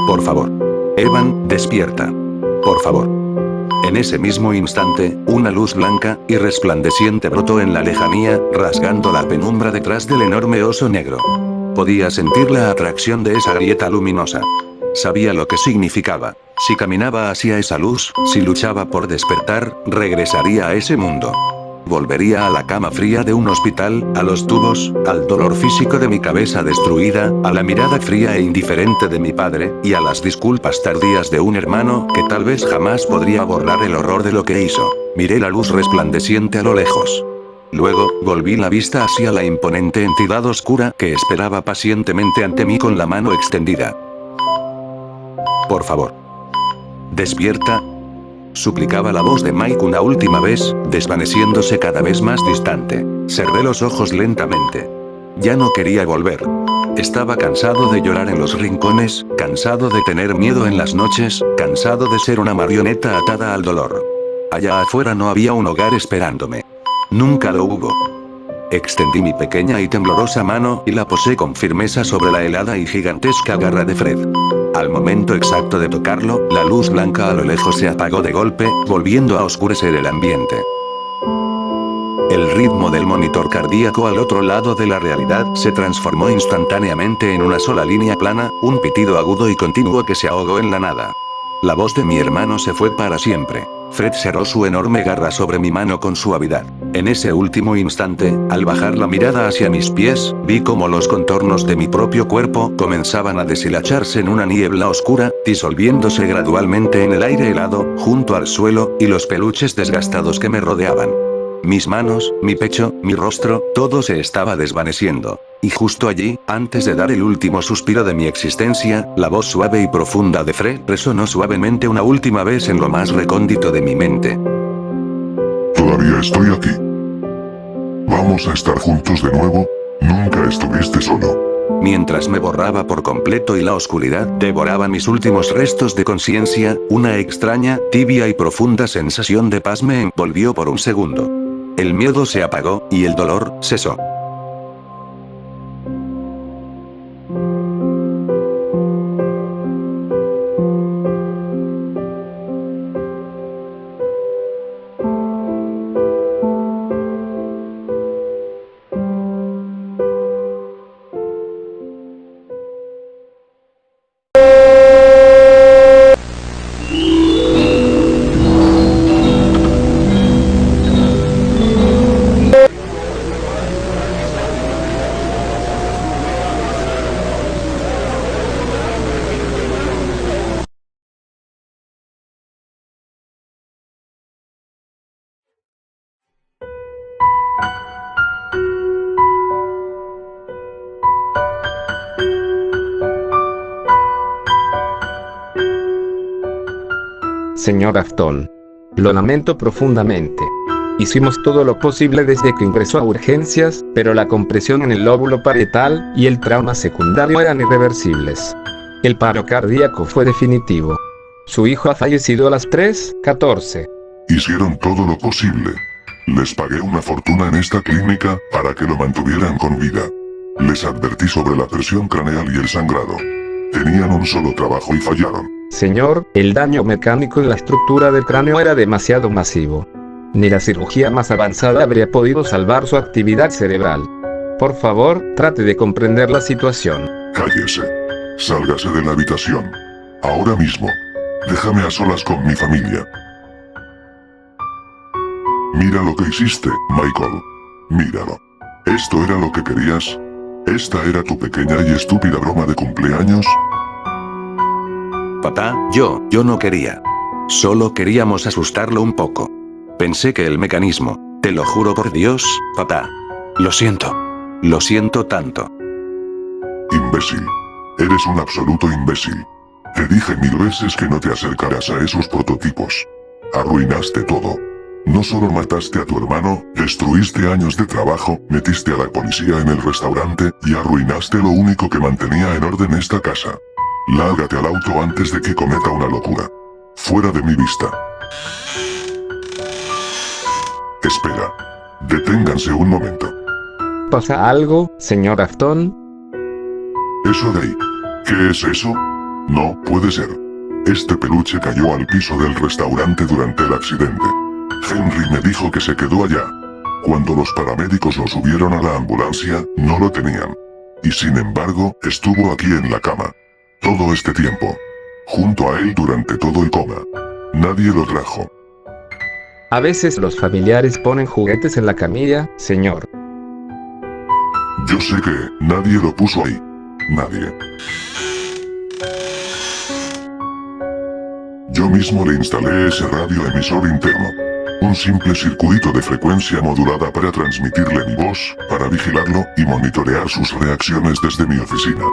Por favor. Evan, despierta. Por favor. En ese mismo instante, una luz blanca y resplandeciente brotó en la lejanía, rasgando la penumbra detrás del enorme oso negro. Podía sentir la atracción de esa grieta luminosa. Sabía lo que significaba. Si caminaba hacia esa luz, si luchaba por despertar, regresaría a ese mundo. Volvería a la cama fría de un hospital, a los tubos, al dolor físico de mi cabeza destruida, a la mirada fría e indiferente de mi padre, y a las disculpas tardías de un hermano que tal vez jamás podría borrar el horror de lo que hizo. Miré la luz resplandeciente a lo lejos. Luego, volví la vista hacia la imponente entidad oscura que esperaba pacientemente ante mí con la mano extendida. Por favor. Despierta. Suplicaba la voz de Mike una última vez, desvaneciéndose cada vez más distante. Cerré los ojos lentamente. Ya no quería volver. Estaba cansado de llorar en los rincones, cansado de tener miedo en las noches, cansado de ser una marioneta atada al dolor. Allá afuera no había un hogar esperándome. Nunca lo hubo. Extendí mi pequeña y temblorosa mano y la posé con firmeza sobre la helada y gigantesca garra de Fred. Al momento exacto de tocarlo, la luz blanca a lo lejos se apagó de golpe, volviendo a oscurecer el ambiente. El ritmo del monitor cardíaco al otro lado de la realidad se transformó instantáneamente en una sola línea plana, un pitido agudo y continuo que se ahogó en la nada. La voz de mi hermano se fue para siempre. Fred cerró su enorme garra sobre mi mano con suavidad. En ese último instante, al bajar la mirada hacia mis pies, vi cómo los contornos de mi propio cuerpo comenzaban a deshilacharse en una niebla oscura, disolviéndose gradualmente en el aire helado, junto al suelo, y los peluches desgastados que me rodeaban. Mis manos, mi pecho, mi rostro, todo se estaba desvaneciendo. Y justo allí, antes de dar el último suspiro de mi existencia, la voz suave y profunda de Fred resonó suavemente una última vez en lo más recóndito de mi mente. Todavía estoy aquí. Vamos a estar juntos de nuevo. Nunca estuviste solo. Mientras me borraba por completo y la oscuridad devoraba mis últimos restos de conciencia, una extraña, tibia y profunda sensación de paz me envolvió por un segundo. El miedo se apagó, y el dolor cesó. Señor Afton. Lo lamento profundamente. Hicimos todo lo posible desde que ingresó a urgencias, pero la compresión en el lóbulo parietal y el trauma secundario eran irreversibles. El paro cardíaco fue definitivo. Su hijo ha fallecido a las 3:14. Hicieron todo lo posible. Les pagué una fortuna en esta clínica para que lo mantuvieran con vida. Les advertí sobre la presión craneal y el sangrado. Tenían un solo trabajo y fallaron. Señor, el daño mecánico en la estructura del cráneo era demasiado masivo. Ni la cirugía más avanzada habría podido salvar su actividad cerebral. Por favor, trate de comprender la situación. Cállese. Sálgase de la habitación. Ahora mismo. Déjame a solas con mi familia. Mira lo que hiciste, Michael. Míralo. ¿Esto era lo que querías? ¿Esta era tu pequeña y estúpida broma de cumpleaños? Papá, yo no quería. Solo queríamos asustarlo un poco. Pensé que el mecanismo. Te lo juro por Dios, papá. Lo siento. Lo siento tanto. Imbécil. Eres un absoluto imbécil. Te dije 1000 veces que no te acercaras a esos prototipos. Arruinaste todo. No solo mataste a tu hermano, destruiste años de trabajo, metiste a la policía en el restaurante y arruinaste lo único que mantenía en orden esta casa. Lárgate al auto antes de que cometa una locura. Fuera de mi vista. Espera. Deténganse un momento. ¿Pasa algo, señor Afton? Eso de ahí. ¿Qué es eso? No puede ser. Este peluche cayó al piso del restaurante durante el accidente. Henry me dijo que se quedó allá. Cuando los paramédicos lo subieron a la ambulancia, no lo tenían. Y sin embargo, estuvo aquí en la cama. Todo este tiempo. Junto a él durante todo el coma. Nadie lo trajo. A veces los familiares ponen juguetes en la camilla, señor. Yo sé que nadie lo puso ahí. Nadie. Yo mismo le instalé ese radioemisor interno. Un simple circuito de frecuencia modulada para transmitirle mi voz, para vigilarlo y monitorear sus reacciones desde mi oficina.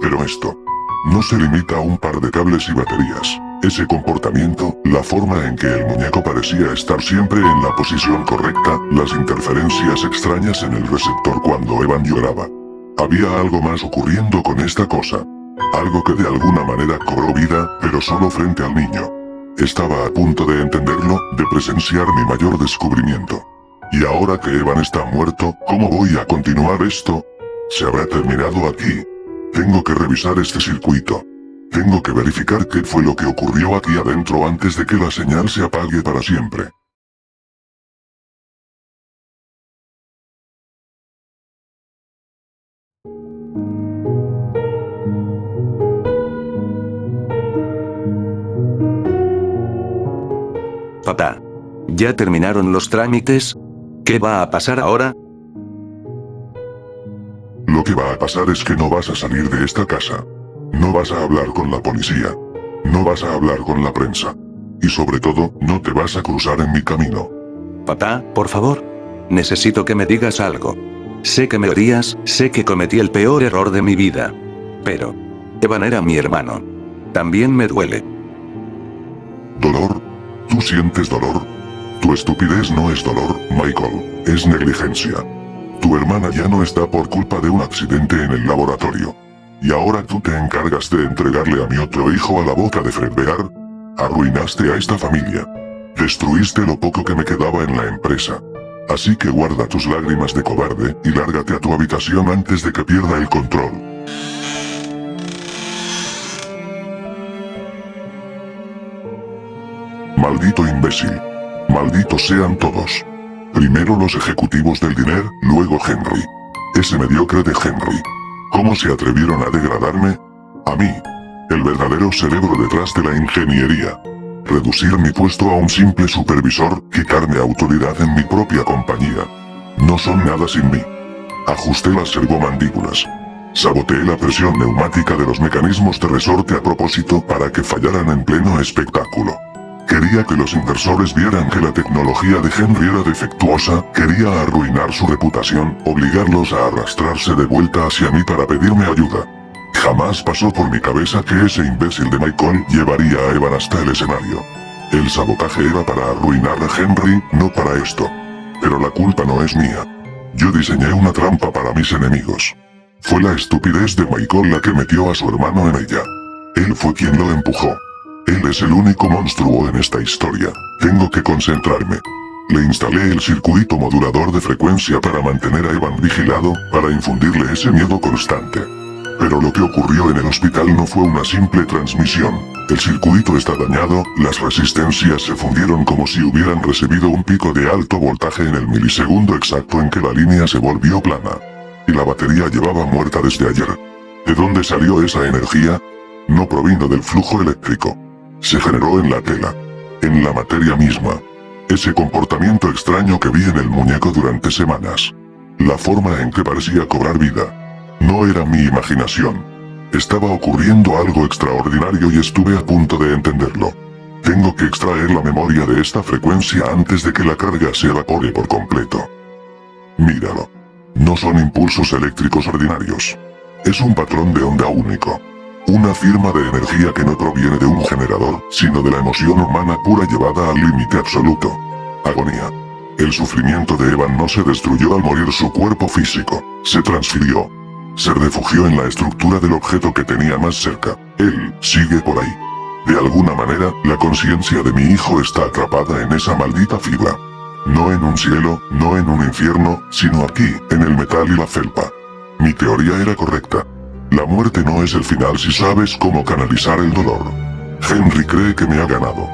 Pero esto no se limita a un par de cables y baterías. Ese comportamiento, la forma en que el muñeco parecía estar siempre en la posición correcta, las interferencias extrañas en el receptor cuando Evan lloraba. Había algo más ocurriendo con esta cosa. Algo que de alguna manera cobró vida, pero solo frente al niño. Estaba a punto de entenderlo, de presenciar mi mayor descubrimiento. Y ahora que Evan está muerto, ¿cómo voy a continuar esto? Se habrá terminado aquí. Tengo que revisar este circuito. Tengo que verificar qué fue lo que ocurrió aquí adentro antes de que la señal se apague para siempre. Papá. ¿Ya terminaron los trámites? ¿Qué va a pasar ahora? Lo que va a pasar es que no vas a salir de esta casa. No vas a hablar con la policía. No vas a hablar con la prensa. Y sobre todo, no te vas a cruzar en mi camino. Papá, por favor. Necesito que me digas algo. Sé que me odias, sé que cometí el peor error de mi vida. Pero Evan era mi hermano. También me duele. ¿Dolor? ¿Tú sientes dolor? Tu estupidez no es dolor, Michael, es negligencia. Tu hermana ya no está por culpa de un accidente en el laboratorio. Y ahora tú te encargas de entregarle a mi otro hijo a la boca de Fred Bear. Arruinaste a esta familia. Destruiste lo poco que me quedaba en la empresa. Así que guarda tus lágrimas de cobarde y lárgate a tu habitación antes de que pierda el control. Maldito imbécil. Malditos sean todos. Primero los ejecutivos del dinero, luego Henry. Ese mediocre de Henry. ¿Cómo se atrevieron a degradarme? A mí. El verdadero cerebro detrás de la ingeniería. Reducir mi puesto a un simple supervisor, quitarme autoridad en mi propia compañía. No son nada sin mí. Ajusté las servomandíbulas. Saboteé la presión neumática de los mecanismos de resorte a propósito para que fallaran en pleno espectáculo. Quería que los inversores vieran que la tecnología de Henry era defectuosa, quería arruinar su reputación, obligarlos a arrastrarse de vuelta hacia mí para pedirme ayuda. Jamás pasó por mi cabeza que ese imbécil de Michael llevaría a Evan hasta el escenario. El sabotaje era para arruinar a Henry, no para esto. Pero la culpa no es mía. Yo diseñé una trampa para mis enemigos. Fue la estupidez de Michael la que metió a su hermano en ella. Él fue quien lo empujó. Él es el único monstruo en esta historia. Tengo que concentrarme. Le instalé el circuito modulador de frecuencia para mantener a Evan vigilado, para infundirle ese miedo constante. Pero lo que ocurrió en el hospital no fue una simple transmisión. El circuito está dañado, las resistencias se fundieron como si hubieran recibido un pico de alto voltaje en el milisegundo exacto en que la línea se volvió plana. Y la batería llevaba muerta desde ayer. ¿De dónde salió esa energía? No provino del flujo eléctrico. Se generó en la tela. En la materia misma. Ese comportamiento extraño que vi en el muñeco durante semanas. La forma en que parecía cobrar vida. No era mi imaginación. Estaba ocurriendo algo extraordinario y estuve a punto de entenderlo. Tengo que extraer la memoria de esta frecuencia antes de que la carga se evapore por completo. Míralo. No son impulsos eléctricos ordinarios. Es un patrón de onda único. Una firma de energía que no proviene de un generador, sino de la emoción humana pura llevada al límite absoluto. Agonía. El sufrimiento de Evan no se destruyó al morir su cuerpo físico, se transfirió. Se refugió en la estructura del objeto que tenía más cerca. Él sigue por ahí. De alguna manera, la conciencia de mi hijo está atrapada en esa maldita fibra. No en un cielo, no en un infierno, sino aquí, en el metal y la felpa. Mi teoría era correcta. La muerte no es el final si sabes cómo canalizar el dolor. Henry cree que me ha ganado.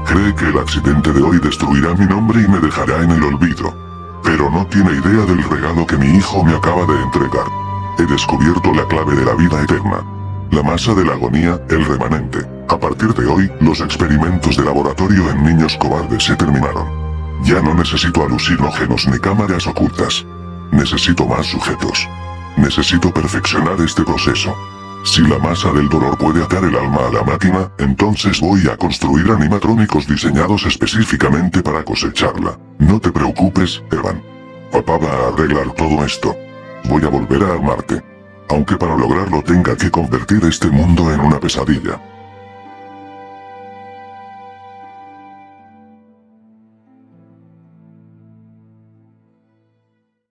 Cree que el accidente de hoy destruirá mi nombre y me dejará en el olvido. Pero no tiene idea del regalo que mi hijo me acaba de entregar. He descubierto la clave de la vida eterna. La masa de la agonía, el remanente. A partir de hoy, los experimentos de laboratorio en niños cobardes se terminaron. Ya no necesito alucinógenos ni cámaras ocultas. Necesito más sujetos. Necesito perfeccionar este proceso. Si la masa del dolor puede atar el alma a la máquina, entonces voy a construir animatrónicos diseñados específicamente para cosecharla. No te preocupes, Evan. Papá va a arreglar todo esto. Voy a volver a armarte. Aunque para lograrlo tenga que convertir este mundo en una pesadilla.